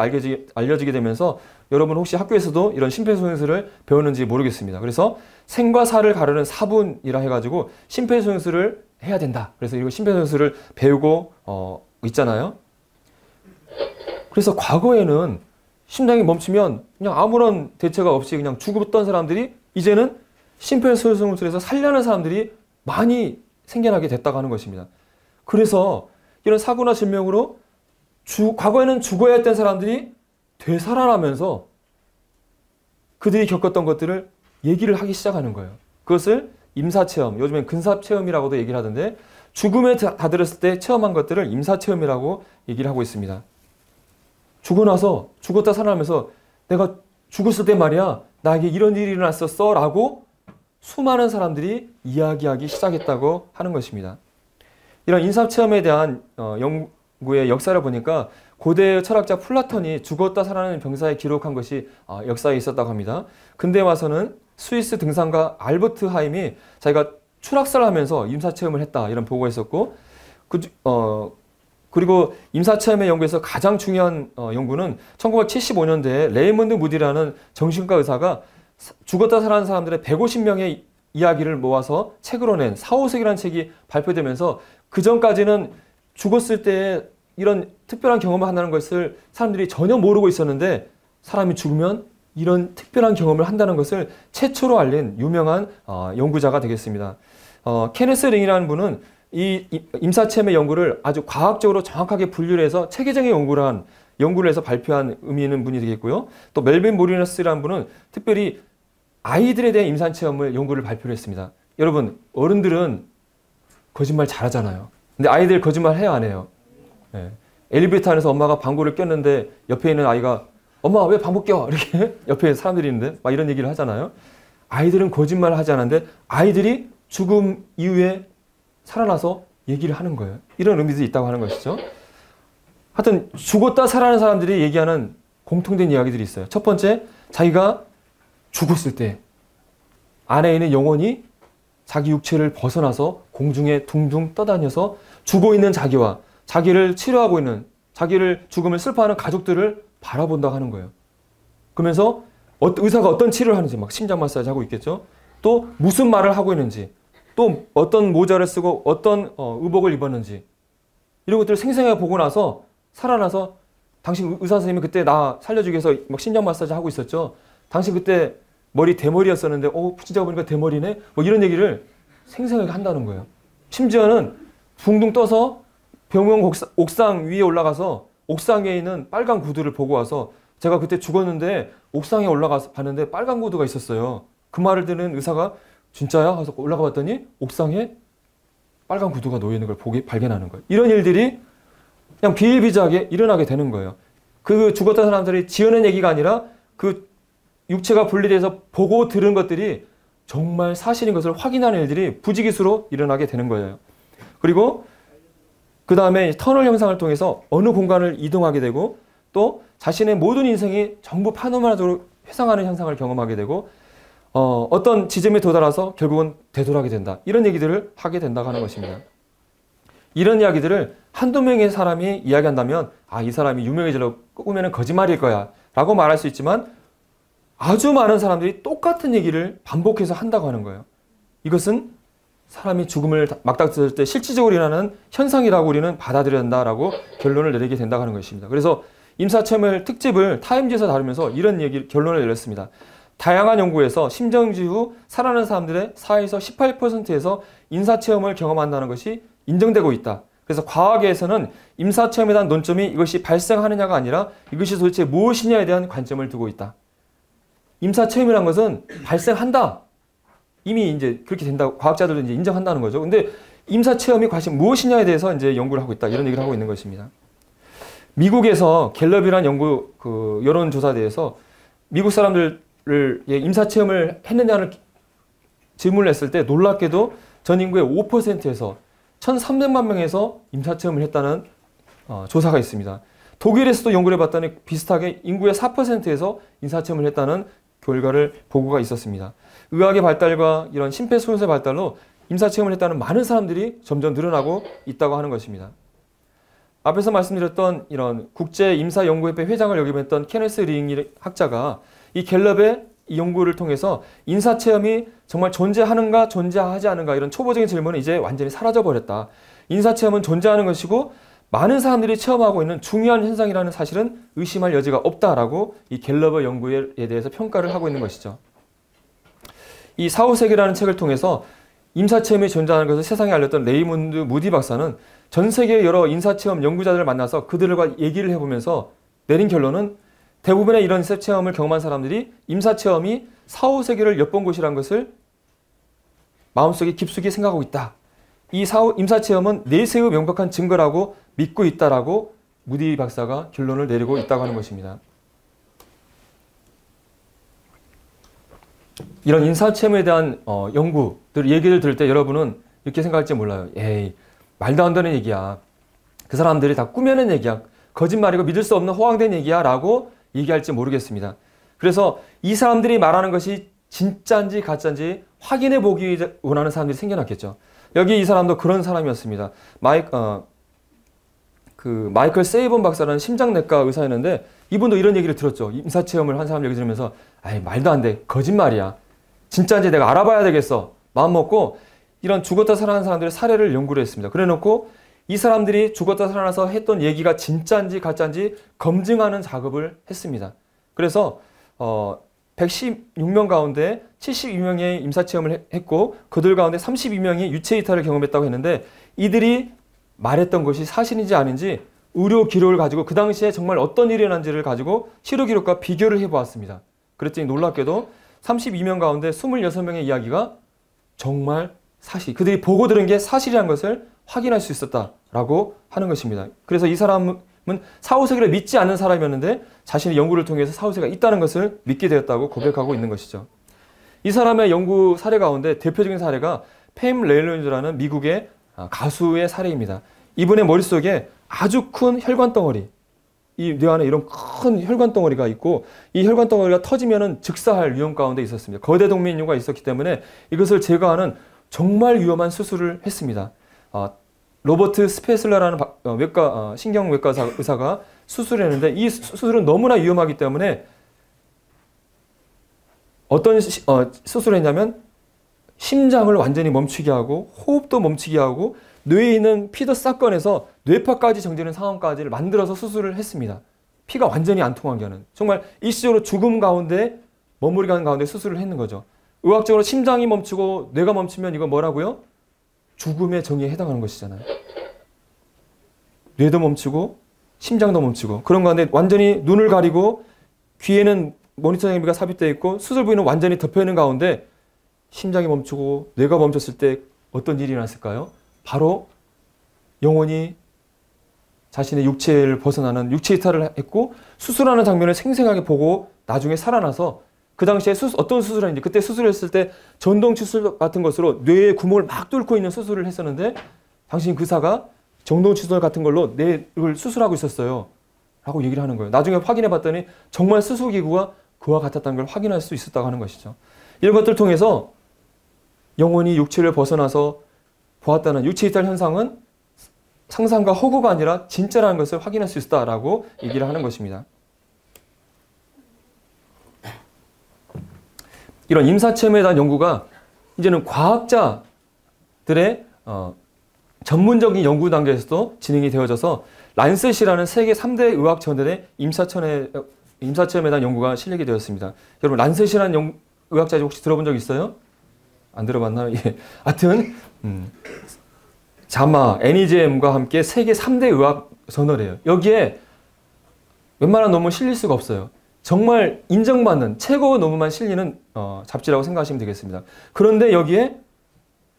알려지게 되면서 여러분 혹시 학교에서도 이런 심폐소생술을 배웠는지 모르겠습니다. 그래서 생과 사를 가르는 4분이라 해가지고 심폐소생술을 해야 된다. 그래서 이거 심폐소생술을 배우고 있잖아요. 그래서 과거에는 심장이 멈추면 그냥 아무런 대처가 없이 그냥 죽었던 사람들이 이제는 심폐소생술에서 살려는 사람들이 많이 생겨나게 됐다고 하는 것입니다. 그래서 이런 사고나 질병으로 과거에는 죽어야 했던 사람들이 되살아나면서 그들이 겪었던 것들을 얘기를 하기 시작하는 거예요. 그것을 임사체험, 요즘엔 근사체험이라고도 얘기를 하던데 죽음에 다다랐을 때 체험한 것들을 임사체험이라고 얘기를 하고 있습니다. 죽고 나서 죽었다 살아나면서 내가 죽었을 때 말이야 나에게 이런 일이 일어났었어 라고 수많은 사람들이 이야기하기 시작했다고 하는 것입니다. 이런 임사체험에 대한 연구의 역사를 보니까 고대 철학자 플라톤이 죽었다 살아나는 병사에 기록한 것이 역사에 있었다고 합니다. 근대 와서는 스위스 등산가 알버트 하임이 자기가 추락사를 하면서 임사체험을 했다 이런 보고가 있었고 그리고 임사체험의 연구에서 가장 중요한 연구는 1975년대에 레이먼드 무디라는 정신과 의사가 죽었다 살아난 사람들의 150명의 이야기를 모아서 책으로 낸 사후세계라는 책이 발표되면서 그 전까지는 죽었을 때 이런 특별한 경험을 한다는 것을 사람들이 전혀 모르고 있었는데 사람이 죽으면 이런 특별한 경험을 한다는 것을 최초로 알린 유명한 연구자가 되겠습니다. 케네스 링이라는 분은 이 임사체험의 연구를 아주 과학적으로 정확하게 분류를 해서 체계적인 연구를 해서 발표한 의미 있는 분이 되겠고요. 또 멜빈 모리너스라는 분은 특별히 아이들에 대한 임사체험을 연구를 발표를 했습니다. 여러분 어른들은 거짓말 잘하잖아요. 근데 아이들 거짓말 해요 안 해요? 네. 엘리베이터 안에서 엄마가 방구를 꼈는데 옆에 있는 아이가 엄마 왜 방구 껴? 이렇게 옆에 사람들이 있는데 막 이런 얘기를 하잖아요. 아이들은 거짓말을 하지 않는데 아이들이 죽음 이후에 살아나서 얘기를 하는 거예요. 이런 의미도 있다고 하는 것이죠. 하여튼 죽었다 살아난 사람들이 얘기하는 공통된 이야기들이 있어요. 첫 번째, 자기가 죽었을 때 안에 있는 영혼이 자기 육체를 벗어나서 공중에 둥둥 떠다녀서 죽어있는 자기와 자기를 치료하고 있는 자기를 죽음을 슬퍼하는 가족들을 바라본다고 하는 거예요. 그러면서 의사가 어떤 치료를 하는지 막 심장 마사지 하고 있겠죠. 또 무슨 말을 하고 있는지 또 어떤 모자를 쓰고 어떤 의복을 입었는지 이런 것들을 생생하게 보고 나서 살아나서 당신 의사 선생님이 그때 나 살려주기 위해서 막 심장 마사지 하고 있었죠. 당신 그때 머리 대머리였었는데 진짜 보니까 대머리네. 뭐 이런 얘기를 생생하게 한다는 거예요. 심지어는 붕둥 떠서 병원 옥상 위에 올라가서 옥상에 있는 빨간 구두를 보고 와서 제가 그때 죽었는데 옥상에 올라가서 봤는데 빨간 구두가 있었어요. 그 말을 듣는 의사가 진짜야? 하면서 올라가 봤더니 옥상에 빨간 구두가 놓여있는 걸 발견하는 거예요. 이런 일들이 그냥 비일비재하게 일어나게 되는 거예요. 그 죽었던 사람들이 지어낸 얘기가 아니라 그 육체가 분리돼서 보고 들은 것들이 정말 사실인 것을 확인하는 일들이 부지기수로 일어나게 되는 거예요. 그리고 그 다음에 터널 현상을 통해서 어느 공간을 이동하게 되고 또 자신의 모든 인생이 전부 파노라마적으로 회상하는 현상을 경험하게 되고 어떤 지점에 도달해서 결국은 되돌아가게 된다. 이런 얘기들을 하게 된다고 하는 것입니다. 이런 이야기들을 한두 명의 사람이 이야기한다면 이 사람이 유명해지려고 꾸며낸 거짓말일 거야 라고 말할 수 있지만 아주 많은 사람들이 똑같은 얘기를 반복해서 한다고 하는 거예요. 이것은 사람이 죽음을 맞닥뜨릴 때 실질적으로 일어나는 현상이라고 우리는 받아들여야 한다라고 결론을 내리게 된다고 하는 것입니다. 그래서 임사체험을 특집을 타임지에서 다루면서 이런 결론을 내렸습니다. 다양한 연구에서 심정지 후 살아나는 사람들의 4에서 18%에서 임사체험을 경험한다는 것이 인정되고 있다. 그래서 과학에서는 임사체험에 대한 논점이 이것이 발생하느냐가 아니라 이것이 도대체 무엇이냐에 대한 관점을 두고 있다. 임사체험이라는 것은 발생한다. 이미 이제 그렇게 된다고 과학자들도 이제 인정한다는 거죠. 근데 임사체험이 과연 무엇이냐에 대해서 이제 연구를 하고 있다. 이런 얘기를 하고 있는 것입니다. 미국에서 갤럽이라는 연구 여론조사에 대해서 미국 사람들을 임사체험을 했느냐를 질문을 했을 때 놀랍게도 전 인구의 5%에서 1,300만 명에서 임사체험을 했다는 조사가 있습니다. 독일에서도 연구를 해봤더니 비슷하게 인구의 4%에서 임사체험을 했다는 결과를 보고가 있었습니다. 의학의 발달과 이런 심폐소생술의 발달로 임사체험을 했다는 많은 사람들이 점점 늘어나고 있다고 하는 것입니다. 앞에서 말씀드렸던 이런 국제임사연구협회 회장을 역임했던 케네스 링 학자가 이 갤럽의 이 연구를 통해서 임사체험이 정말 존재하는가 존재하지 않은가 이런 초보적인 질문은 이제 완전히 사라져버렸다. 임사체험은 존재하는 것이고 많은 사람들이 체험하고 있는 중요한 현상이라는 사실은 의심할 여지가 없다라고 이 갤럽의 연구에 대해서 평가를 하고 있는 것이죠. 이 사후세계라는 책을 통해서 임사체험이 존재하는 것을 세상에 알렸던 레이몬드 무디 박사는 전 세계의 여러 임사체험 연구자들을 만나서 그들과 얘기를 해보면서 내린 결론은 대부분의 이런 체험을 경험한 사람들이 임사체험이 사후세계를 엿본 것이라는 것을 마음속에 깊숙이 생각하고 있다. 이 임사체험은 내세의 명백한 증거라고 믿고 있다라고 무디 박사가 결론을 내리고 있다고 하는 것입니다. 이런 임사체험에 대한 연구들, 얘기를 들을 때 여러분은 이렇게 생각할지 몰라요. 에이, 말도 안 되는 얘기야. 그 사람들이 다 꾸며낸 얘기야. 거짓말이고 믿을 수 없는 허황된 얘기야 라고 얘기할지 모르겠습니다. 그래서 이 사람들이 말하는 것이 진짜인지 가짜인지 확인해 보기 원하는 사람들이 생겨났겠죠. 여기 이 사람도 그런 사람이었습니다. 마이클 세이본 박사라는 심장내과 의사였는데 이분도 이런 얘기를 들었죠. 임사체험을 한 사람 얘기 들으면서 아이 말도 안 돼. 거짓말이야. 진짜인지 내가 알아봐야 되겠어. 마음 먹고 이런 죽었다 살아난 사람들의 사례를 연구를 했습니다. 그래 놓고 이 사람들이 죽었다 살아나서 했던 얘기가 진짜인지 가짜인지 검증하는 작업을 했습니다. 그래서 116명 가운데 72명의 임사체험을 했고 그들 가운데 32명이 유체이탈을 경험했다고 했는데 이들이 말했던 것이 사실인지 아닌지 의료 기록을 가지고 그 당시에 정말 어떤 일이 일어난지를 가지고 치료 기록과 비교를 해보았습니다. 그랬더니 놀랍게도 32명 가운데 26명의 이야기가 정말 사실, 그들이 보고 들은 게 사실이라는 것을 확인할 수 있었다라고 하는 것입니다. 그래서 이 사람은 사후세계를 믿지 않는 사람이었는데 자신의 연구를 통해서 사후세계가 있다는 것을 믿게 되었다고 고백하고 있는 것이죠. 이 사람의 연구 사례 가운데 대표적인 사례가 팸 레일런즈라는 미국의 가수의 사례입니다. 이분의 머릿속에 아주 큰 혈관 덩어리, 이 뇌 안에 이런 큰 혈관 덩어리가 있고 이 혈관 덩어리가 터지면은 즉사할 위험 가운데 있었습니다. 거대 동맥류가 있었기 때문에 이것을 제거하는 정말 위험한 수술을 했습니다. 로버트 스페슬러라는 신경외과 의사가 수술을 했는데 이 수술은 너무나 위험하기 때문에 어떤 수술을 했냐면 심장을 완전히 멈추게 하고 호흡도 멈추게 하고 뇌에 있는 피도 싹 꺼내서 뇌파까지 정지는 상황까지를 만들어서 수술을 했습니다. 피가 완전히 안 통하게 하는, 정말 일시적으로 죽음 가운데 머무르는 가운데 수술을 했는 거죠. 의학적으로 심장이 멈추고 뇌가 멈추면 이거 뭐라고요? 죽음의 정의에 해당하는 것이잖아요. 뇌도 멈추고 심장도 멈추고 그런 가운데 완전히 눈을 가리고 귀에는 모니터 장비가 삽입되어 있고 수술 부위는 완전히 덮여 있는 가운데 심장이 멈추고 뇌가 멈췄을 때 어떤 일이 났을까요? 바로 영혼이 자신의 육체를 벗어나는 육체 이탈을 했고 수술하는 장면을 생생하게 보고 나중에 살아나서 그 당시에 어떤 수술을 했는지, 그때 수술했을 때 전동 칫솔 같은 것으로 뇌의 구멍을 막 뚫고 있는 수술을 했었는데 당신 그 의사가 전동 칫솔 같은 걸로 뇌를 수술하고 있었어요 라고 얘기를 하는 거예요. 나중에 확인해 봤더니 정말 수술기구가 그와 같았다는 걸 확인할 수 있었다고 하는 것이죠. 이런 것들을 통해서 영혼이 육체를 벗어나서 보았다는 육체 이탈 현상은 상상과 허구가 아니라 진짜라는 것을 확인할 수 있다라고 얘기를 하는 것입니다. 이런 임사체험에 대한 연구가 이제는 과학자들의 전문적인 연구 단계에서도 진행이 되어져서 란셋이라는 세계 3대 의학 저널의 임사체험에 대한 연구가 실리게 되었습니다. 여러분 란셋이라는 의학자 혹시 들어본 적 있어요? 안 들어봤나요? 예. 하여튼 자마, NEJM과 함께 세계 3대 의학 저널이에요. 여기에 웬만한 논문 실릴 수가 없어요. 정말 인정받는 최고 논문만 실리는 잡지라고 생각하시면 되겠습니다. 그런데 여기에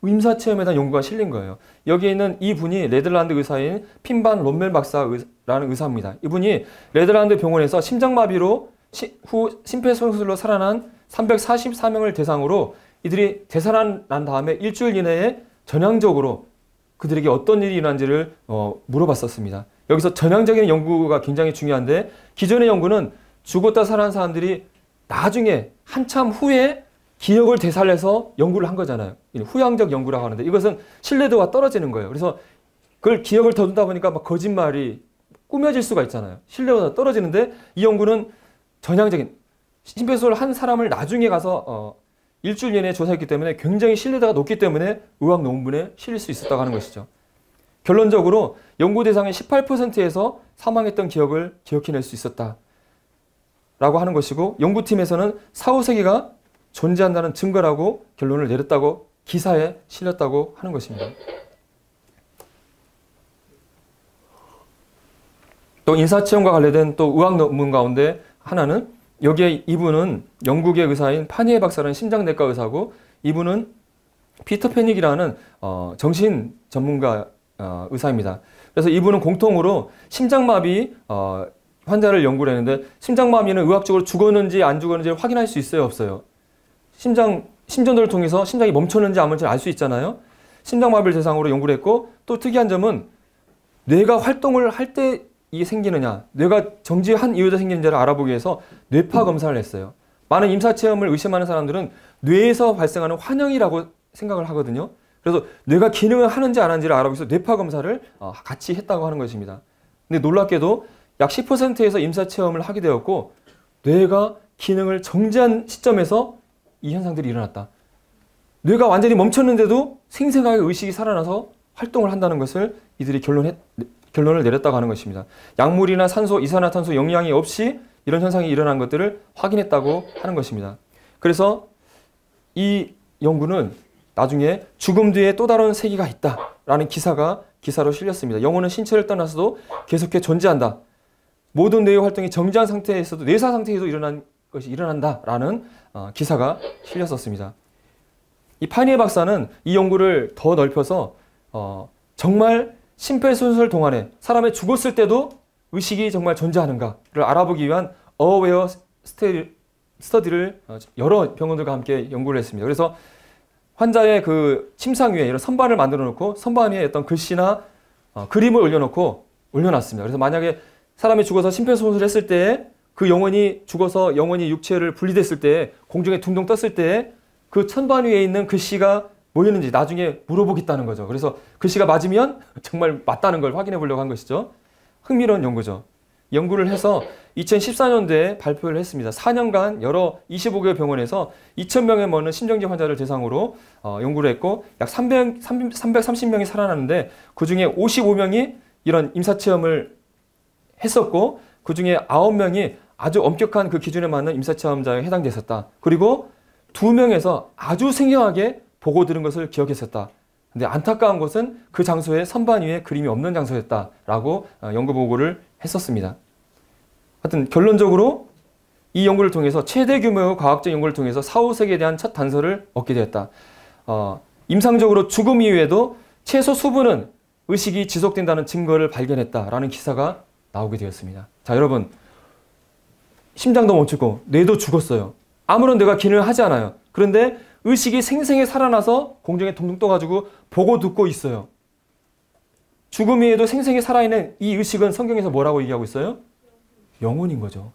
임사체험에 대한 연구가 실린 거예요. 여기에 있는 이분이 네덜란드 의사인 핀반 롬멜 박사라는 의사입니다. 이분이 네덜란드 병원에서 심장마비로 후 심폐소생술로 살아난 344명을 대상으로 이들이 되살아난 다음에 일주일 이내에 전향적으로 그들에게 어떤 일이 일어난지를 물어봤었습니다. 여기서 전향적인 연구가 굉장히 중요한데, 기존의 연구는 죽었다 살아난 사람들이 나중에 한참 후에 기억을 되살려서 연구를 한 거잖아요. 후양적 연구라고 하는데 이것은 신뢰도가 떨어지는 거예요. 그래서 그걸 기억을 더듬다 보니까 막 거짓말이 꾸며질 수가 있잖아요. 신뢰도가 떨어지는데, 이 연구는 전향적인 심폐소생술을 한 사람을 나중에 가서 일주일 이내에 조사했기 때문에 굉장히 신뢰도가 높기 때문에 의학 논문에 실릴 수 있었다고 하는 것이죠. 결론적으로 연구 대상의 18%에서 사망했던 기억을 기억해낼 수 있었다 라고 하는 것이고, 연구팀에서는 사후세계가 존재한다는 증거라고 결론을 내렸다고 기사에 실렸다고 하는 것입니다. 또 인사체험과 관련된 또 의학 논문 가운데 하나는, 여기에 이분은 영국의 의사인 파니에 박사라는 심장내과 의사고, 이분은 피터 패닉이라는 정신 전문가 의사입니다. 그래서 이분은 공통으로 심장마비 환자를 연구를 했는데, 심장마비는 의학적으로 죽었는지 안 죽었는지를 확인할 수 있어요, 없어요? 심전도를 통해서 심장이 멈췄는지 안 멈췄는지 알 수 있잖아요. 심장마비를 대상으로 연구를 했고, 또 특이한 점은 뇌가 활동을 할 때 이게 생기느냐, 뇌가 정지한 이유가 생기는지를 알아보기 위해서 뇌파 검사를 했어요. 많은 임사체험을 의심하는 사람들은 뇌에서 발생하는 환영이라고 생각을 하거든요. 그래서 뇌가 기능을 하는지 안 하는지를 알아보기 위해서 뇌파 검사를 같이 했다고 하는 것입니다. 근데 놀랍게도 약 10%에서 임사체험을 하게 되었고, 뇌가 기능을 정지한 시점에서 이 현상들이 일어났다. 뇌가 완전히 멈췄는데도 생생하게 의식이 살아나서 활동을 한다는 것을 이들이 결론을 내렸다고 하는 것입니다. 약물이나 산소, 이산화탄소 영향이 없이 이런 현상이 일어난 것들을 확인했다고 하는 것입니다. 그래서 이 연구는 나중에 죽음 뒤에 또 다른 세계가 있다라는 기사로 실렸습니다. 영혼은 신체를 떠나서도 계속해 존재한다. 모든 뇌의 활동이 정지한 상태에서도, 뇌사 상태에도 일어난 것이 일어난다라는 기사가 실렸었습니다. 이 파니에 박사는 이 연구를 더 넓혀서 정말 심폐소생술 동안에 사람이 죽었을 때도 의식이 정말 존재하는가를 알아보기 위한 어웨어 스터디를 여러 병원들과 함께 연구를 했습니다. 그래서 환자의 그 침상 위에 이런 선반을 만들어 놓고, 선반 위에 어떤 글씨나 그림을 올려놨습니다. 그래서 만약에 사람이 죽어서 심폐소생술을 했을 때, 그 영혼이 죽어서 영혼이 육체를 분리됐을 때, 공중에 둥둥 떴을 때 그 선반 위에 있는 글씨가 뭐였는지 나중에 물어보겠다는 거죠. 그래서 글씨가 맞으면 정말 맞다는 걸 확인해 보려고 한 것이죠. 흥미로운 연구죠. 연구를 해서 2014년도에 발표를 했습니다. 4년간 여러 25개 병원에서 2,000명에 머는 심정지 환자를 대상으로 연구를 했고, 약 330명이 살아났는데, 그 중에 55명이 이런 임사체험을 했었고, 그 중에 9명이 아주 엄격한 그 기준에 맞는 임사체험자에 해당됐었다. 그리고 2명에서 아주 생경하게 보고 들은 것을 기억했었다. 근데 안타까운 것은 그 장소에 선반 위에 그림이 없는 장소였다라고 연구 보고를 했었습니다. 하여튼 결론적으로 이 연구를 통해서 최대 규모의 과학적 연구를 통해서 사후세계에 대한 첫 단서를 얻게 되었다. 임상적으로 죽음 이후에도 최소 수분은 의식이 지속된다는 증거를 발견했다라는 기사가 나오게 되었습니다. 자, 여러분, 심장도 멈추고 뇌도 죽었어요. 아무런 뇌가 기능을 하지 않아요. 그런데 의식이 생생히 살아나서 공중에 둥둥 떠가지고 보고 듣고 있어요. 죽음 이후에도 생생히 살아있는 이 의식은 성경에서 뭐라고 얘기하고 있어요? 영혼인 거죠.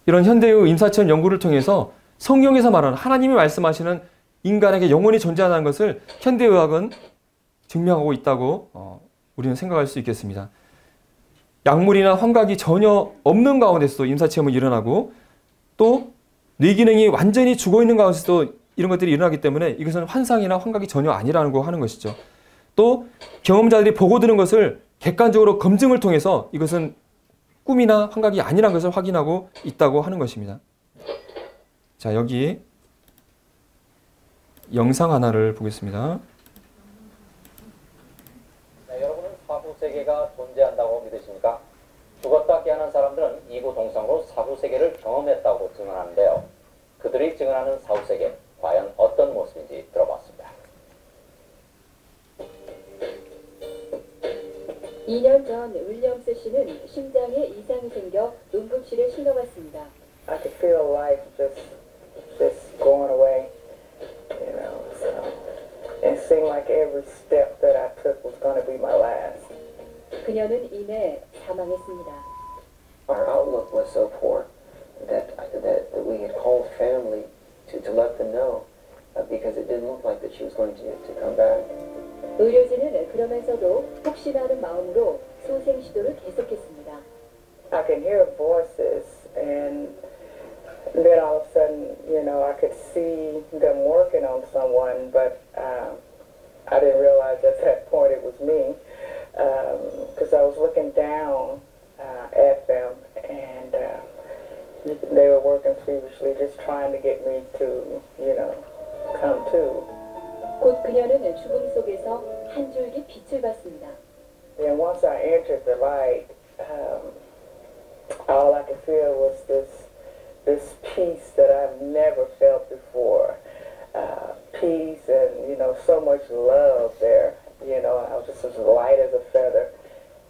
이런 현대의 임사체험 연구를 통해서 성경에서 말하는, 하나님이 말씀하시는 인간에게 영혼이 존재한다는 것을 현대의학은 증명하고 있다고 우리는 생각할 수 있겠습니다. 약물이나 환각이 전혀 없는 가운데서도 임사체험이 일어나고, 또 뇌기능이 완전히 죽어있는 가운데서도 이런 것들이 일어나기 때문에 이것은 환상이나 환각이 전혀 아니라는 거 하는 것이죠. 또 경험자들이 보고 들은 것을 객관적으로 검증을 통해서 이것은 꿈이나 환각이 아니라는 것을 확인하고 있다고 하는 것입니다. 자, 여기 영상 하나를 보겠습니다. 네, 여러분은 사후세계가 존재한다고 믿으십니까? 죽었다 깨어난 사람들은 이구 동성으로 사후세계를 경험했다고 증언하는데요. 그들이 증언하는 사후세계, 과연 어떤 모습인지 들어봤습니다. 2년 전 윌리엄스 씨는 심장에 이상이 생겨 응급실에 실려갔습니다. I could feel life just going away, so it seemed like every step that I took was going to be my last. 그녀는 이내 사망했습니다. Our outlook was so poor that we had called family to let them know because it didn't look like that she was going to come back. 의료진은 그러면서도 혹시나 하는 마음으로 소생 시도를 계속했습니다. I could hear voices, and then all of a sudden, I could see them working on someone, but I didn't realize at that point it was me, because I was looking down at them, and they were working feverishly, just trying to get me to, come to. 곧 그녀는 죽음 속에서 한 줄기 빛을 봤습니다. And once I entered the light, all I could feel was this peace that I've never felt before. Peace and, so much love there. I was just as light as a feather.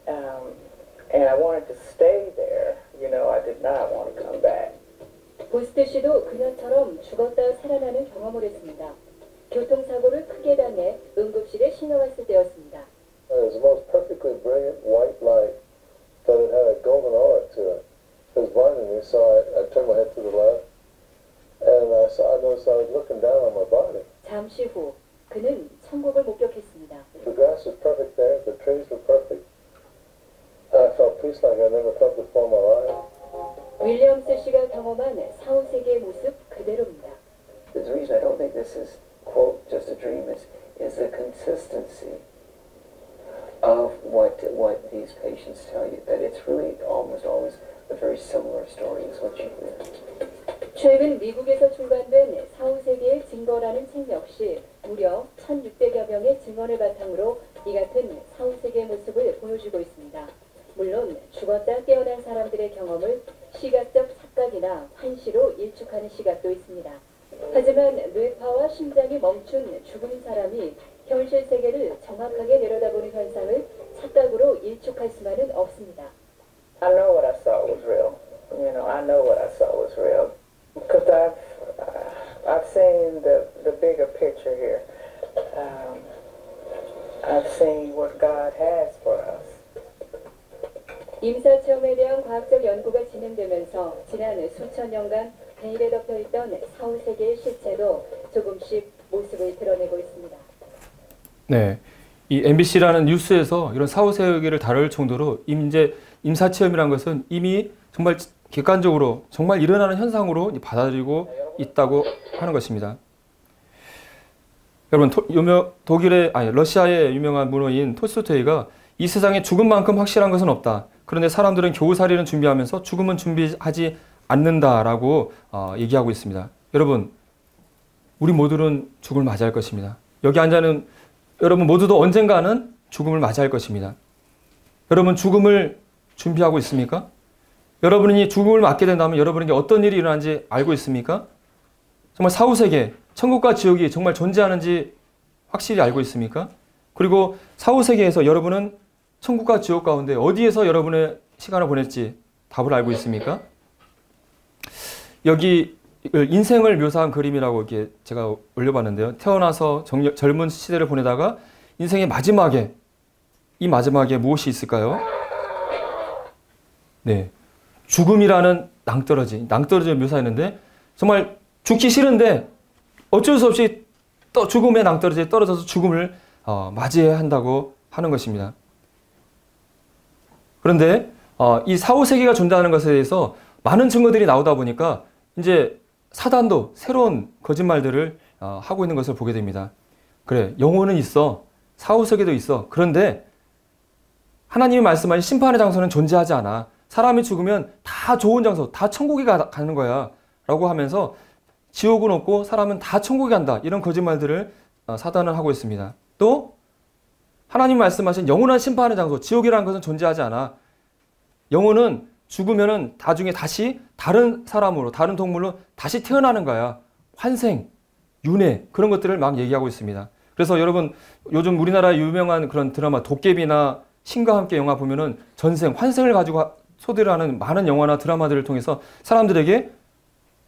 And I wanted to stay there. I did not want to come back. 보스트 씨도 그녀처럼 죽었다 살아나는 경험을 했습니다. 교통사고를 크게 당해 응급실에 실려갔을 때였습니다. It was the most perfectly brilliant white light, but it had a golden aura to it. It was blinding me, so I turned my head to the left, and I noticed I was looking down on my body. 잠시 후 그는 천국을 목격했습니다. The grass was perfect there, the trees were perfect. I felt peace like I never felt before in my life. 윌리엄스 씨가 경험한 사후세계의 모습 그대로입니다. The reason I don't think this is, quote, just a dream is the consistency of what these patients tell you, that it's really almost always a very similar story as what you hear. 최근 미국에서 출간된 사후세계의 증거라는 책 역시 무려 1,600여 명의 증언을 바탕으로 이 같은 사후세계의 모습을 보여주고 있습니다. 물론 죽었다 깨어난 사람들의 경험을 시각적 착각이나 환시로 일축하는 시각도 있습니다. 하지만 뇌파와 심장이 멈춘 죽은 사람이 현실 세계를 정확하게 내려다보는 현상을 착각으로 일축할 수만은 없습니다. I know what I saw was real. I know what I saw was real. Because I've seen the bigger picture here. I've seen what God has for us. 임사체험에 대한 과학적 연구가 진행되면서 지난 수천 년간 베일에 덮여있던 사후세계의 실체도 조금씩 모습을 드러내고 있습니다. 네, 이 MBC라는 뉴스에서 이런 사후세계를 다룰 정도로 이제 임사체험이라는 것은 이미 정말 객관적으로 정말 일어나는 현상으로 받아들이고 있다고 하는 것입니다. 여러분, 러시아의 유명한 문호인 톨스토이가 이 세상에 죽음만큼 확실한 것은 없다. 그런데 사람들은 겨우살이는 준비하면서 죽음은 준비하지 않는다라고 얘기하고 있습니다. 여러분, 우리 모두는 죽음을 맞이할 것입니다. 여기 앉아있는 여러분 모두도 언젠가는 죽음을 맞이할 것입니다. 여러분, 죽음을 준비하고 있습니까? 여러분이 죽음을 맞게 된다면 여러분에게 어떤 일이 일어나는지 알고 있습니까? 정말 사후세계, 천국과 지옥이 정말 존재하는지 확실히 알고 있습니까? 그리고 사후세계에서 여러분은 천국과 지옥 가운데 어디에서 여러분의 시간을 보낼지 답을 알고 있습니까? 여기 인생을 묘사한 그림이라고 이렇게 제가 올려봤는데요. 태어나서 젊은 시대를 보내다가 인생의 마지막에, 이 마지막에 무엇이 있을까요? 네, 죽음이라는 낭떠러지를 묘사했는데 정말 죽기 싫은데 어쩔 수 없이 죽음의 낭떠러지에 떨어져서 죽음을 맞이해야 한다고 하는 것입니다. 그런데 이 사후세계가 존재하는 것에 대해서 많은 증거들이 나오다 보니까 이제 사단도 새로운 거짓말들을 하고 있는 것을 보게 됩니다. 그래, 영혼은 있어. 사후세계도 있어. 그런데 하나님이 말씀하신 심판의 장소는 존재하지 않아. 사람이 죽으면 다 좋은 장소, 다 천국에 가는 거야. 라고 하면서 지옥은 없고 사람은 다 천국에 간다. 이런 거짓말들을 사단은 하고 있습니다. 또 하나님 말씀하신 영원한 심판의 장소, 지옥이라는 것은 존재하지 않아. 영혼은 죽으면은 나중에 다시 다른 사람으로, 다른 동물로 다시 태어나는 거야. 환생, 윤회, 그런 것들을 막 얘기하고 있습니다. 그래서 여러분, 요즘 우리나라 유명한 그런 드라마 도깨비나 신과 함께 영화 보면은 전생, 환생을 가지고 소개하는 많은 영화나 드라마들을 통해서 사람들에게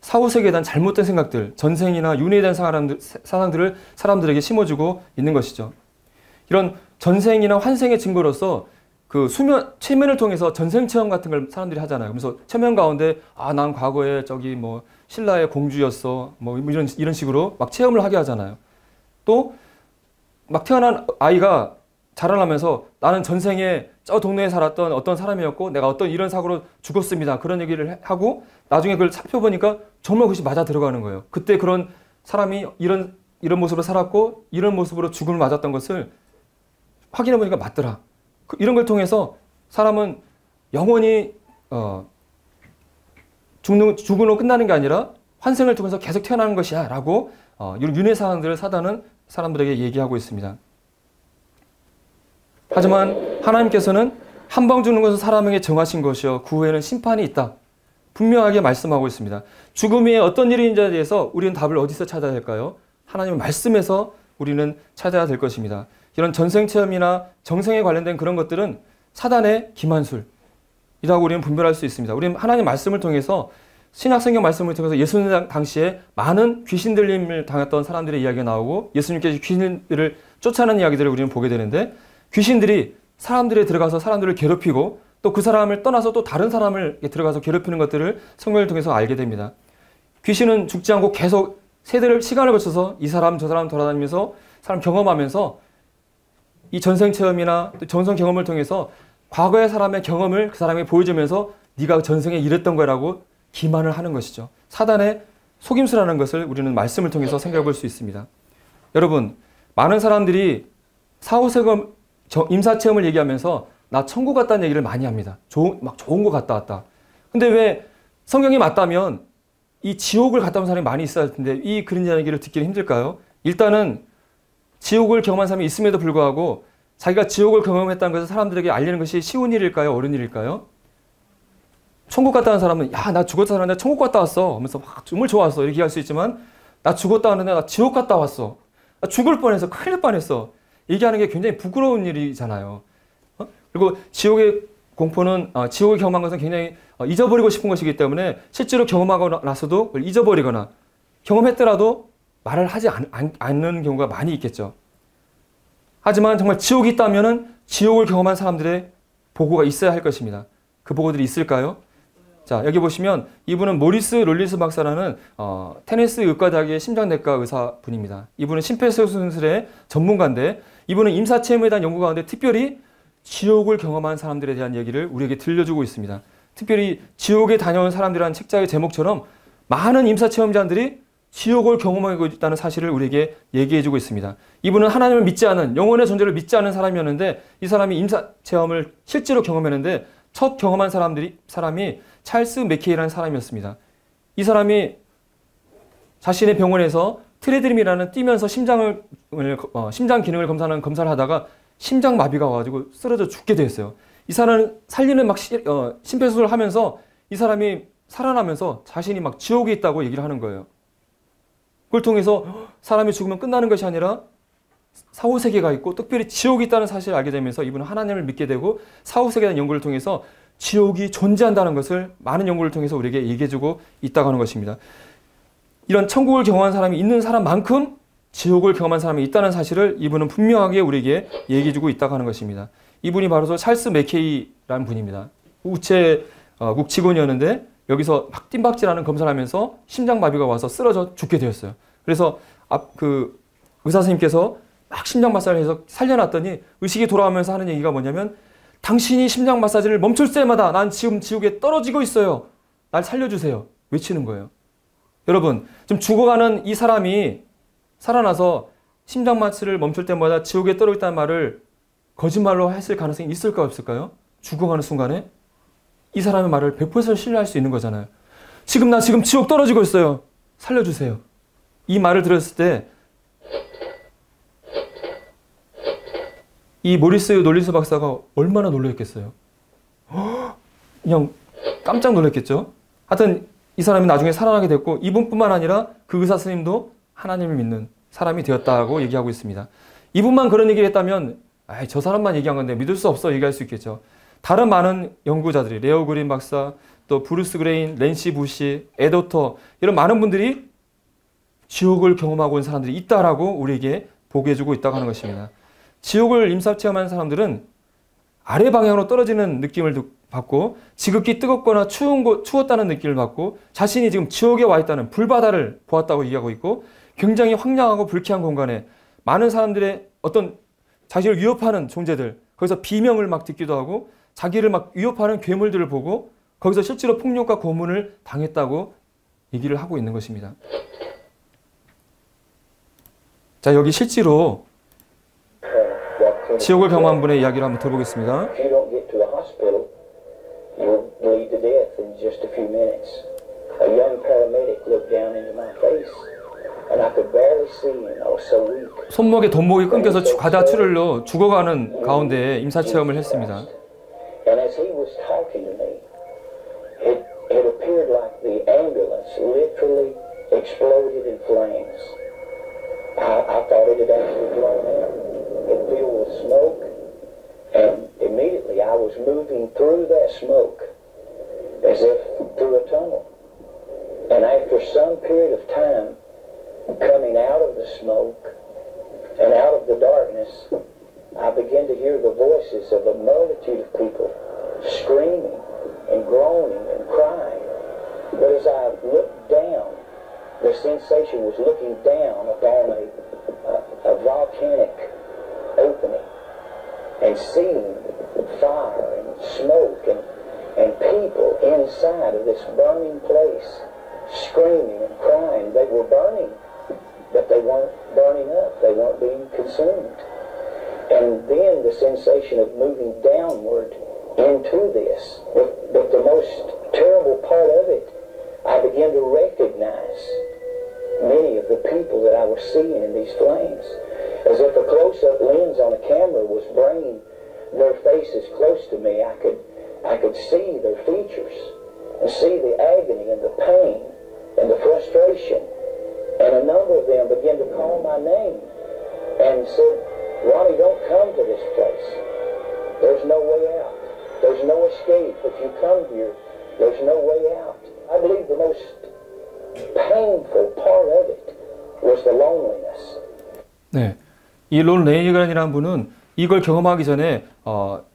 사후세계에 대한 잘못된 생각들, 전생이나 윤회에 대한 사상들을 사람들에게 심어주고 있는 것이죠. 이런 전생이나 환생의 증거로서 그 최면을 통해서 전생 체험 같은 걸 사람들이 하잖아요. 그래서 최면 가운데 난 과거에 저기 뭐 신라의 공주였어, 뭐 이런 식으로 막 체험을 하게 하잖아요. 또 막 태어난 아이가 자라나면서 나는 전생에 저 동네에 살았던 어떤 사람이었고 내가 어떤 이런 사고로 죽었습니다. 그런 얘기를 하고 나중에 그걸 살펴보니까 정말 그것이 맞아 들어가는 거예요. 그때 그런 사람이 이런 모습으로 살았고 이런 모습으로 죽음을 맞았던 것을 확인해 보니까 맞더라. 이런 걸 통해서 사람은 영원히 죽음으로 끝나는 게 아니라 환생을 통해서 계속 태어나는 것이야 라고 이런 윤회 사항들을 사단은 사람들에게 얘기하고 있습니다. 하지만 하나님께서는 한 방 죽는 것은 사람에게 정하신 것이요 그 후에는 심판이 있다. 분명하게 말씀하고 있습니다. 죽음이 어떤 일인지에 대해서 우리는 답을 어디서 찾아야 할까요? 하나님의 말씀에서 우리는 찾아야 될 것입니다. 이런 전생체험이나 정생에 관련된 그런 것들은 사단의 기만술이라고 우리는 분별할 수 있습니다. 우리는 하나님의 말씀을 통해서 신약성경 말씀을 통해서 예수님 당시에 많은 귀신 들림을 당했던 사람들의 이야기가 나오고 예수님께서 귀신들을 쫓아내는 이야기들을 우리는 보게 되는데 귀신들이 사람들에 들어가서 사람들을 괴롭히고 또 그 사람을 떠나서 또 다른 사람을 들어가서 괴롭히는 것들을 성경을 통해서 알게 됩니다. 귀신은 죽지 않고 계속 시간을 거쳐서 이 사람 저 사람 돌아다니면서 사람 경험하면서 이 전생 체험이나 전생 경험을 통해서 과거의 사람의 경험을 그 사람에게 보여주면서 네가 전생에 이랬던 거라고 기만을 하는 것이죠. 사단의 속임수라는 것을 우리는 말씀을 통해서 생각해 볼 수 있습니다. 여러분, 많은 사람들이 사후세계 임사체험을 얘기하면서 나 천국 갔다는 얘기를 많이 합니다. 좋은 거 갔다 왔다. 근데 왜 성경이 맞다면 이 지옥을 갔다 온 사람이 많이 있어야 할 텐데 이 그런 이야기를 듣기는 힘들까요? 일단은 지옥을 경험한 사람이 있음에도 불구하고 자기가 지옥을 경험했다는 것을 사람들에게 알리는 것이 쉬운 일일까요? 어려운 일일까요? 천국 갔다 온 사람은 야, 나 죽었다 왔는데 천국 갔다 왔어 하면서 막 정말 좋았어 이렇게 할 수 있지만 나 죽었다 왔는데 나 지옥 갔다 왔어. 나 죽을 뻔했어. 큰일 날 뻔했어. 얘기하는 게 굉장히 부끄러운 일이잖아요. 그리고 지옥의 공포는 지옥을 경험한 것은 굉장히 잊어버리고 싶은 것이기 때문에 실제로 경험하고 나서도 그걸 잊어버리거나 경험했더라도 말을 하지 않는 경우가 많이 있겠죠. 하지만 정말 지옥이 있다면 지옥을 경험한 사람들의 보고가 있어야 할 것입니다. 그 보고들이 있을까요? 자, 여기 보시면 이분은 모리스 롤리스 박사라는 테네시 의과대학의 심장내과 의사분입니다. 이분은 심폐소생술의 전문가인데 이분은 임사체험에 대한 연구 가운데 특별히 지옥을 경험한 사람들에 대한 얘기를 우리에게 들려주고 있습니다. 특별히 지옥에 다녀온 사람들이라는 책자의 제목처럼 많은 임사체험자들이 지옥을 경험하고 있다는 사실을 우리에게 얘기해주고 있습니다. 이분은 하나님을 믿지 않은, 영혼의 존재를 믿지 않은 사람이었는데 이 사람이 임사체험을 실제로 경험했는데 첫 경험한 사람이 찰스 맥케이라는 사람이었습니다. 이 사람이 자신의 병원에서 트레드림이라는 뛰면서 심장 기능을 검사하는 검사를 하다가 심장마비가 와가지고 쓰러져 죽게 됐어요. 이 사람은 살리는 심폐소생술을 하면서 이 사람이 살아나면서 자신이 막 지옥에 있다고 얘기를 하는 거예요. 그걸 통해서 사람이 죽으면 끝나는 것이 아니라 사후세계가 있고 특별히 지옥이 있다는 사실을 알게 되면서 이분은 하나님을 믿게 되고 사후세계에 대한 연구를 통해서 지옥이 존재한다는 것을 많은 연구를 통해서 우리에게 얘기해주고 있다고 하는 것입니다. 이런 천국을 경험한 사람이 있는 사람만큼 지옥을 경험한 사람이 있다는 사실을 이분은 분명하게 우리에게 얘기해주고 있다고 하는 것입니다. 이분이 바로 찰스 맥케이라는 분입니다. 우체국 직원이었는데 여기서 막 뜀박질하는 검사를 하면서 심장마비가 와서 쓰러져 죽게 되었어요. 그래서 그 의사 선생님께서 막 심장 마사지를 해서 살려놨더니 의식이 돌아오면서 하는 얘기가 뭐냐면 당신이 심장 마사지를 멈출 때마다 난 지금 지옥에 떨어지고 있어요. 날 살려주세요. 외치는 거예요. 여러분, 지금 죽어가는 이 사람이 살아나서 심장 마취를 멈출 때마다 지옥에 떨어져 있다는 말을 거짓말로 했을 가능성이 있을까 없을까요? 죽어가는 순간에 이 사람의 말을 100% 신뢰할 수 있는 거잖아요. 나 지금 지옥 떨어지고 있어요. 살려주세요. 이 말을 들었을 때 이 모리스 놀리스 박사가 얼마나 놀랐겠어요. 그냥 깜짝 놀랐겠죠. 하여튼 이 사람이 나중에 살아나게 됐고 이분뿐만 아니라 그 의사 선생님도 하나님을 믿는 사람이 되었다고 얘기하고 있습니다. 이분만 그런 얘기를 했다면 저 사람만 얘기한 건데 믿을 수 없어 얘기할 수 있겠죠. 다른 많은 연구자들이 레오 그린 박사, 또 브루스 그레인, 랜시 부시, 에도터 이런 많은 분들이 지옥을 경험하고 있는 사람들이 있다라고 우리에게 보게해주고 있다고 하는 것입니다. 지옥을 임사체험하는 사람들은 아래 방향으로 떨어지는 느낌을 받고 지극히 뜨겁거나 추웠다는 느낌을 받고 자신이 지금 지옥에 와 있다는 불바다를 보았다고 얘기하고 있고 굉장히 황량하고 불쾌한 공간에 많은 사람들의 어떤 자신을 위협하는 존재들 거기서 비명을 막 듣기도 하고 자기를 막 위협하는 괴물들을 보고 거기서 실제로 폭력과 고문을 당했다고 얘기를 하고 있는 것입니다. 자, 여기 실제로 지옥을 경험한 분의 이야기를 한번 들어보겠습니다. If you don't get to the hospital, you'll bleed to death in just a few minutes. A young paramedic looked down into my face, and I could barely see him. I was so weak. 손목에 돋목이 끊겨서 과다출혈로 죽어가는 가운데 임사체험을 했습니다. And as he was talking to me, it appeared like the ambulance literally exploded in flames. I thought it had actually blown out. It filled with smoke, and immediately I was moving through that smoke as if through a tunnel. And after some period of time, coming out of the smoke and out of the darkness, I began to hear the voices of a multitude of people screaming and groaning and crying. But as I looked down, the sensation was looking down upon a volcanic opening and seeing fire and smoke and people inside of this burning place screaming and crying. They were burning, but they weren't burning up. They weren't being consumed. And then the sensation of moving downward into this. But the most terrible part of it, I began to recognize many of the people that I was seeing in these flames. As if a close-up lens on a camera was bringing their faces close to me, I could see their features and see the agony and the pain and the frustration. And a number of them began to call my name and said, "Ronnie, don't come to this place. There's no way out. There's no escape. If you come here, there's no way out." I believe the most painful part of it was the loneliness. 네, 이 론 레이건이라는 분은 이걸 경험하기 전에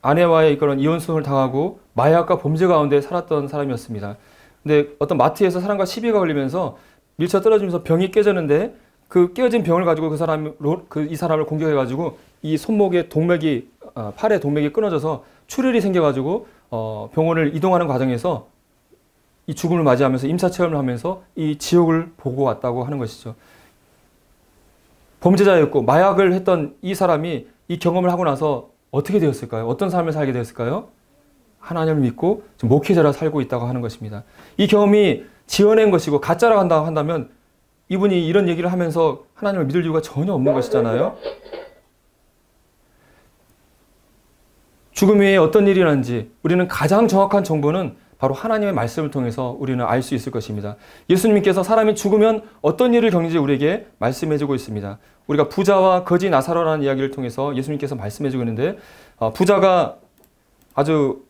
아내와의 그런 이혼승을 당하고 마약과 범죄 가운데 살았던 사람이었습니다. 근데 어떤 마트에서 사람과 시비가 걸리면서 밀쳐 떨어지면서 병이 깨졌는데 그 깨어진 병을 가지고 이 사람을 공격해가지고 이 손목에 동맥이 팔에 동맥이 끊어져서 출혈이 생겨가지고 병원을 이동하는 과정에서 이 죽음을 맞이하면서 임사체험을 하면서 이 지옥을 보고 왔다고 하는 것이죠. 범죄자였고 마약을 했던 이 사람이 이 경험을 하고 나서 어떻게 되었을까요? 어떤 삶을 살게 되었을까요? 하나님을 믿고 목회자라 살고 있다고 하는 것입니다. 이 경험이 지어낸 것이고 가짜라고 한다면 이분이 이런 얘기를 하면서 하나님을 믿을 이유가 전혀 없는 것이잖아요. 죽음 외에 어떤 일이 일어난지 우리는 가장 정확한 정보는 바로 하나님의 말씀을 통해서 우리는 알 수 있을 것입니다. 예수님께서 사람이 죽으면 어떤 일을 겪는지 우리에게 말씀해주고 있습니다. 우리가 부자와 거지 나사로라는 이야기를 통해서 예수님께서 말씀해주고 있는데 부자가 아주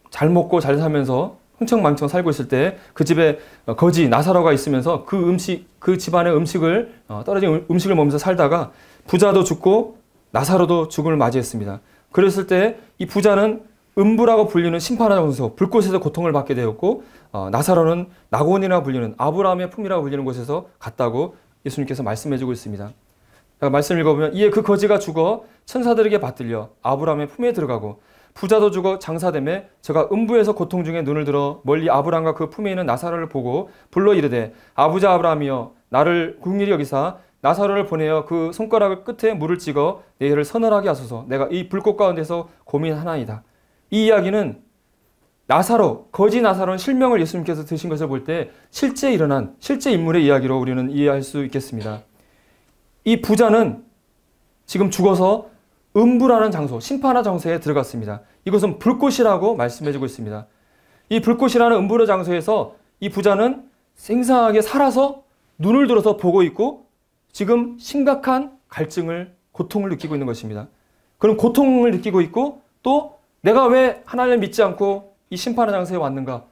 잘 먹고 잘 살면서 흥청망청 살고 있을 때 그 집에 거지 나사로가 있으면서 그 집안의 음식을 떨어진 음식을 먹으면서 살다가 부자도 죽고 나사로도 죽음을 맞이했습니다. 그랬을 때 이 부자는 음부라고 불리는 심판의 장소, 불꽃에서 고통을 받게 되었고 나사로는 낙원이라고 불리는 아브라함의 품이라고 불리는 곳에서 갔다고 예수님께서 말씀해주고 있습니다. 말씀을 읽어보면 이에 그 거지가 죽어 천사들에게 받들려 아브라함의 품에 들어가고 부자도 죽어 장사되매 저가 음부에서 고통 중에 눈을 들어 멀리 아브라함과 그 품에 있는 나사로를 보고 불러 이르되 아버지 아브라함이여 나를 긍휼히 여기사 나사로를 보내어 그 손가락을 끝에 물을 찍어 내 혀를 서늘하게 하소서. 내가 이 불꽃 가운데서 고민하나이다. 이 이야기는 거지 나사로는 실명을 예수님께서 드신 것을 볼 때 실제 일어난 실제 인물의 이야기로 우리는 이해할 수 있겠습니다. 이 부자는 지금 죽어서 음부라는 장소, 심판의 장소에 들어갔습니다. 이것은 불꽃이라고 말씀해주고 있습니다. 이 불꽃이라는 음부의 장소에서 이 부자는 생생하게 살아서 눈을 들어서 보고 있고 지금 심각한 갈증을, 고통을 느끼고 있는 것입니다. 그런 고통을 느끼고 있고 또 내가 왜 하나님을 믿지 않고 이 심판의 장소에 왔는가?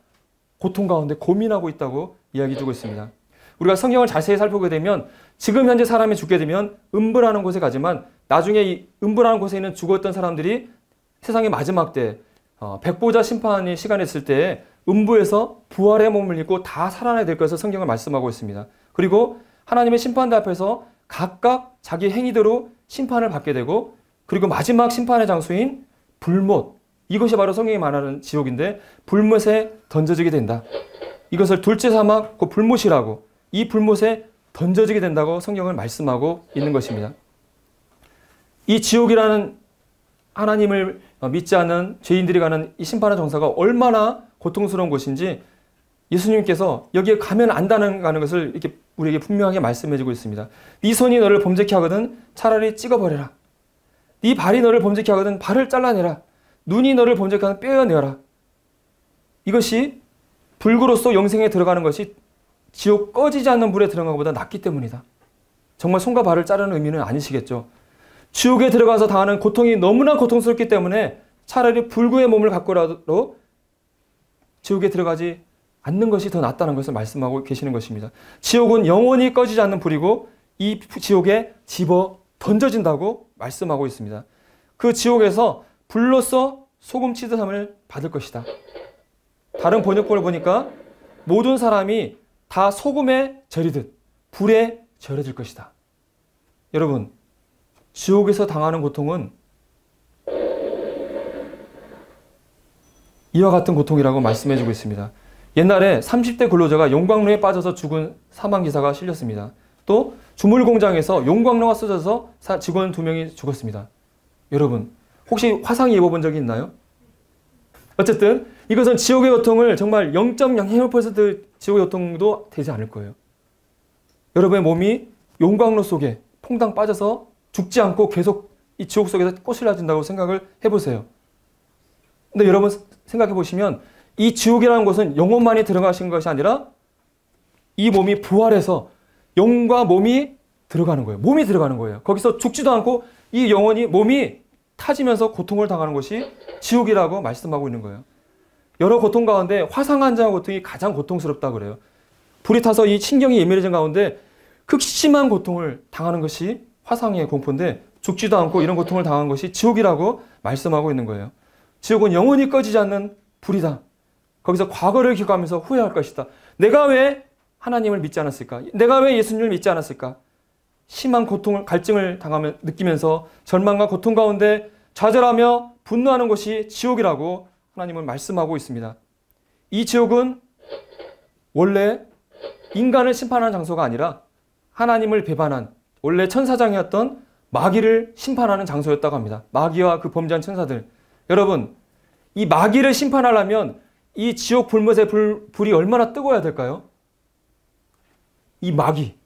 고통 가운데 고민하고 있다고 이야기 주고 있습니다. 우리가 성경을 자세히 살펴보게 되면 지금 현재 사람이 죽게 되면 음부라는 곳에 가지만 나중에 이 음부라는 곳에 있는 죽었던 사람들이 세상의 마지막 때 백보자 심판의 시간이 있을 때 음부에서 부활의 몸을 입고 다 살아나야 될 것을 성경을 말씀하고 있습니다. 그리고 하나님의 심판대 앞에서 각각 자기 행위대로 심판을 받게 되고 그리고 마지막 심판의 장소인 불못, 이것이 바로 성경이 말하는 지옥인데 불못에 던져지게 된다. 이것을 둘째 사막, 그 불못이라고, 이 불못에 던져지게 된다고 성경을 말씀하고 있는 것입니다. 이 지옥이라는 하나님을 믿지 않는 죄인들이 가는 이 심판의 정사가 얼마나 고통스러운 곳인지 예수님께서 여기에 가면 안다는 것을 이렇게 우리에게 분명하게 말씀해주고 있습니다. 네 손이 너를 범죄케 하거든 차라리 찍어버려라. 네 발이 너를 범죄케 하거든 발을 잘라내라. 눈이 너를 범죄케 하거든 뼈어내어라. 이것이 불구로서 영생에 들어가는 것이 지옥 꺼지지 않는 불에 들어가는 것보다 낫기 때문이다. 정말 손과 발을 자르는 의미는 아니시겠죠. 지옥에 들어가서 당하는 고통이 너무나 고통스럽기 때문에 차라리 불구의 몸을 갖고라도 지옥에 들어가지 않는 것이 더 낫다는 것을 말씀하고 계시는 것입니다. 지옥은 영원히 꺼지지 않는 불이고 이 지옥에 집어 던져진다고 말씀하고 있습니다. 그 지옥에서 불로써 소금 치듯함을 받을 것이다. 다른 번역본을 보니까 모든 사람이 다 소금에 절이듯 불에 절여질 것이다. 여러분, 지옥에서 당하는 고통은 이와 같은 고통이라고 말씀해주고 있습니다. 옛날에 30대 근로자가 용광로에 빠져서 죽은 사망기사가 실렸습니다. 또 주물공장에서 용광로가 쏟아져서 직원 2명이 죽었습니다. 여러분, 혹시 화상 입어본 적이 있나요? 어쨌든 이것은 지옥의 고통을 정말 0.01% 지옥의 고통도 되지 않을 거예요. 여러분의 몸이 용광로 속에 퐁당 빠져서 죽지 않고 계속 이 지옥 속에서 꼬실라진다고 생각을 해보세요. 근데 여러분 생각해 보시면 이 지옥이라는 곳은 영혼만이 들어가신 것이 아니라 이 몸이 부활해서 영과 몸이 들어가는 거예요. 몸이 들어가는 거예요. 거기서 죽지도 않고 이 영혼이 몸이 타지면서 고통을 당하는 것이 지옥이라고 말씀하고 있는 거예요. 여러 고통 가운데 화상 환자 고통이 가장 고통스럽다고 그래요. 불이 타서 이 신경이 예민해진 가운데 극심한 고통을 당하는 것이 화상의 공포인데 죽지도 않고 이런 고통을 당한 것이 지옥이라고 말씀하고 있는 거예요. 지옥은 영원히 꺼지지 않는 불이다. 거기서 과거를 기억하면서 후회할 것이다. 내가 왜 하나님을 믿지 않았을까? 내가 왜 예수님을 믿지 않았을까? 심한 고통을, 갈증을 느끼면서 절망과 고통 가운데 좌절하며 분노하는 것이 지옥이라고 하나님은 말씀하고 있습니다. 이 지옥은 원래 인간을 심판하는 장소가 아니라 하나님을 배반한 원래 천사장이었던 마귀를 심판하는 장소였다고 합니다. 마귀와 그 범죄한 천사들. 여러분, 이 마귀를 심판하려면 이 지옥 불못의 불이 얼마나 뜨거워야 될까요? 이 마귀,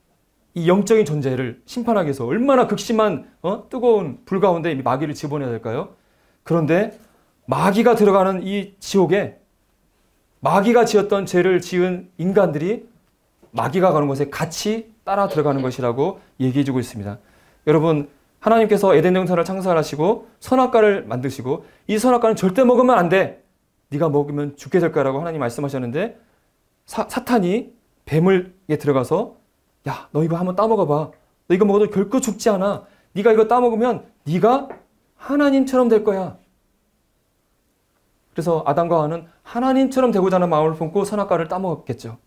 이 영적인 존재를 심판하기 위해서 얼마나 극심한 뜨거운 불 가운데 이 마귀를 집어내야 될까요? 그런데 마귀가 들어가는 이 지옥에 마귀가 지었던 죄를 지은 인간들이 마귀가 가는 곳에 같이 따라 들어가는 것이라고 얘기해 주고 있습니다. 여러분, 하나님께서 에덴 동산을 창설하시고 선악과를 만드시고 이 선악과는 절대 먹으면 안 돼. 네가 먹으면 죽게 될 거라고 하나님 말씀하셨는데 사탄이 뱀을에 들어가서 야, 너 이거 한번 따먹어봐. 너 이거 먹어도 결코 죽지 않아. 네가 이거 따먹으면 네가 하나님처럼 될 거야. 그래서 아담과 하와는 하나님처럼 되고자 하는 마음을 품고 선악과를 따먹었겠죠.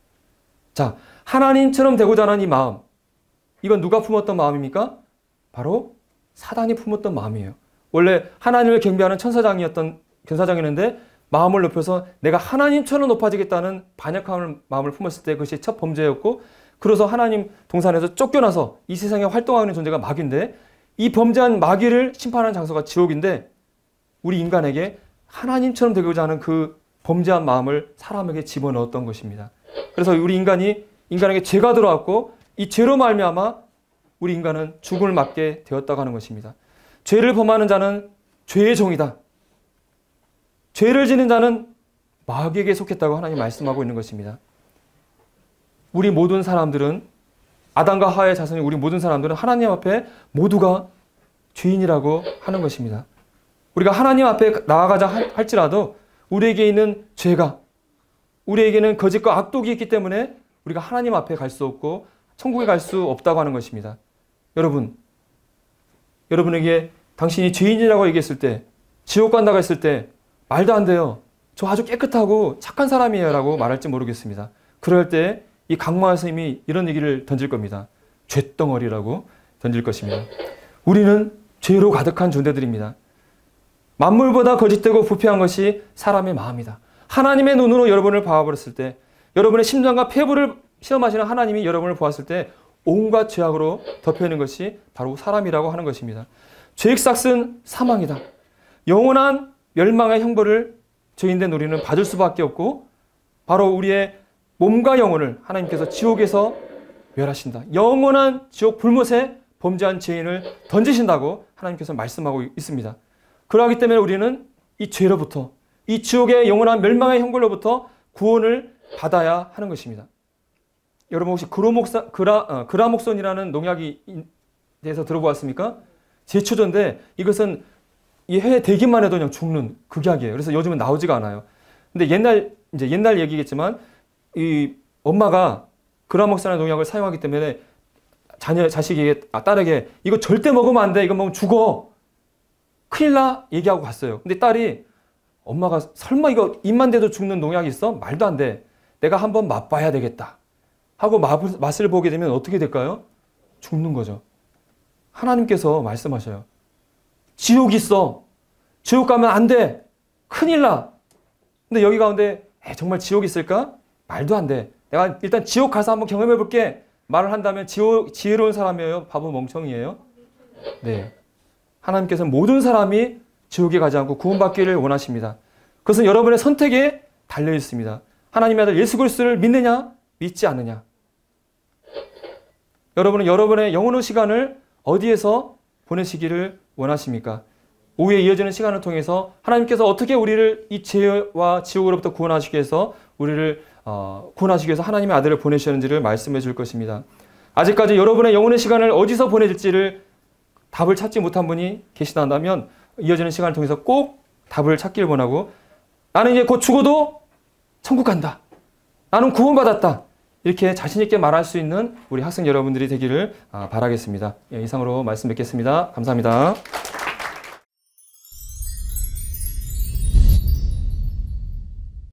자, 하나님처럼 되고자 하는 이 마음, 이건 누가 품었던 마음입니까? 바로 사단이 품었던 마음이에요. 원래 하나님을 경배하는 견사장이었는데 마음을 높여서 내가 하나님처럼 높아지겠다는 반역하는 마음을 품었을 때 그것이 첫 범죄였고, 그래서 하나님 동산에서 쫓겨나서 이 세상에 활동하는 존재가 마귀인데, 이 범죄한 마귀를 심판하는 장소가 지옥인데 우리 인간에게 하나님처럼 되고자 하는 그 범죄한 마음을 사람에게 집어넣었던 것입니다. 그래서 우리 인간에게 죄가 들어왔고 이 죄로 말미암아 우리 인간은 죽음을 맞게 되었다고 하는 것입니다. 죄를 범하는 자는 죄의 종이다. 죄를 지는 자는 마귀에게 속했다고 하나님 말씀하고 있는 것입니다. 우리 모든 사람들은, 아담과 하와의 자손인 우리 모든 사람들은 하나님 앞에 모두가 죄인이라고 하는 것입니다. 우리가 하나님 앞에 나아가자 할지라도 우리에게 있는 죄가, 우리에게는 거짓과 악독이 있기 때문에 우리가 하나님 앞에 갈 수 없고 천국에 갈 수 없다고 하는 것입니다. 여러분에게 당신이 죄인이라고 얘기했을 때, 지옥 간다고 했을 때 말도 안 돼요. 저 아주 깨끗하고 착한 사람이에요 라고 말할지 모르겠습니다. 그럴 때 이 강모한 스님이 이런 얘기를 던질 겁니다. 죄덩어리라고 던질 것입니다. 우리는 죄로 가득한 존재들입니다. 만물보다 거짓되고 부패한 것이 사람의 마음이다. 하나님의 눈으로 여러분을 봐버렸을 때, 여러분의 심장과 폐부를 시험하시는 하나님이 여러분을 보았을 때 온갖 죄악으로 덮여있는 것이 바로 사람이라고 하는 것입니다. 죄의 삭은 사망이다. 영원한 멸망의 형벌을 죄인된 우리는 받을 수밖에 없고, 바로 우리의 몸과 영혼을 하나님께서 지옥에서 멸하신다. 영원한 지옥 불못에 범죄한 죄인을 던지신다고 하나님께서 말씀하고 있습니다. 그러하기 때문에 우리는 이 죄로부터, 이 지옥의 영원한 멸망의 형벌로부터 구원을 받아야 하는 것입니다. 여러분 혹시 그라목손이라는 농약이 대해서 들어보았습니까? 제초제인데 이것은 이 해 대기만 해도 그냥 죽는 극약이에요. 그래서 요즘은 나오지가 않아요. 근데 옛날 얘기겠지만 이 엄마가 그라목산의 농약을 사용하기 때문에 자식에게, 딸에게 이거 절대 먹으면 안 돼. 이거 먹으면 죽어. 큰일 나. 얘기하고 갔어요. 근데 딸이, 엄마가 설마 이거 입만 대도 죽는 농약이 있어? 말도 안 돼. 내가 한번 맛봐야 되겠다. 하고 맛을 보게 되면 어떻게 될까요? 죽는 거죠. 하나님께서 말씀하셔요. 지옥 있어. 지옥 가면 안 돼. 큰일 나. 근데 여기 가운데 정말 지옥 있을까? 말도 안 돼. 내가 일단 지옥 가서 한번 경험해 볼게. 말을 한다면 지혜로운 사람이에요? 바보 멍청이에요? 네. 하나님께서는 모든 사람이 지옥에 가지 않고 구원받기를 원하십니다. 그것은 여러분의 선택에 달려 있습니다. 하나님의 아들 예수 그리스도를 믿느냐, 믿지 않느냐. 여러분은 여러분의 영혼의 시간을 어디에서 보내시기를 원하십니까? 오후에 이어지는 시간을 통해서 하나님께서 어떻게 우리를 이 죄와 지옥으로부터 구원하시기 위해서 우리를 구원하시기 위해서 하나님의 아들을 보내셨는지를 말씀해 줄 것입니다. 아직까지 여러분의 영혼의 시간을 어디서 보내질지를 답을 찾지 못한 분이 계시다면 이어지는 시간을 통해서 꼭 답을 찾기를 원하고, 나는 이제 곧 죽어도 천국 간다. 나는 구원받았다. 이렇게 자신 있게 말할 수 있는 우리 학생 여러분들이 되기를 바라겠습니다. 이상으로 말씀 뵙겠습니다. 감사합니다.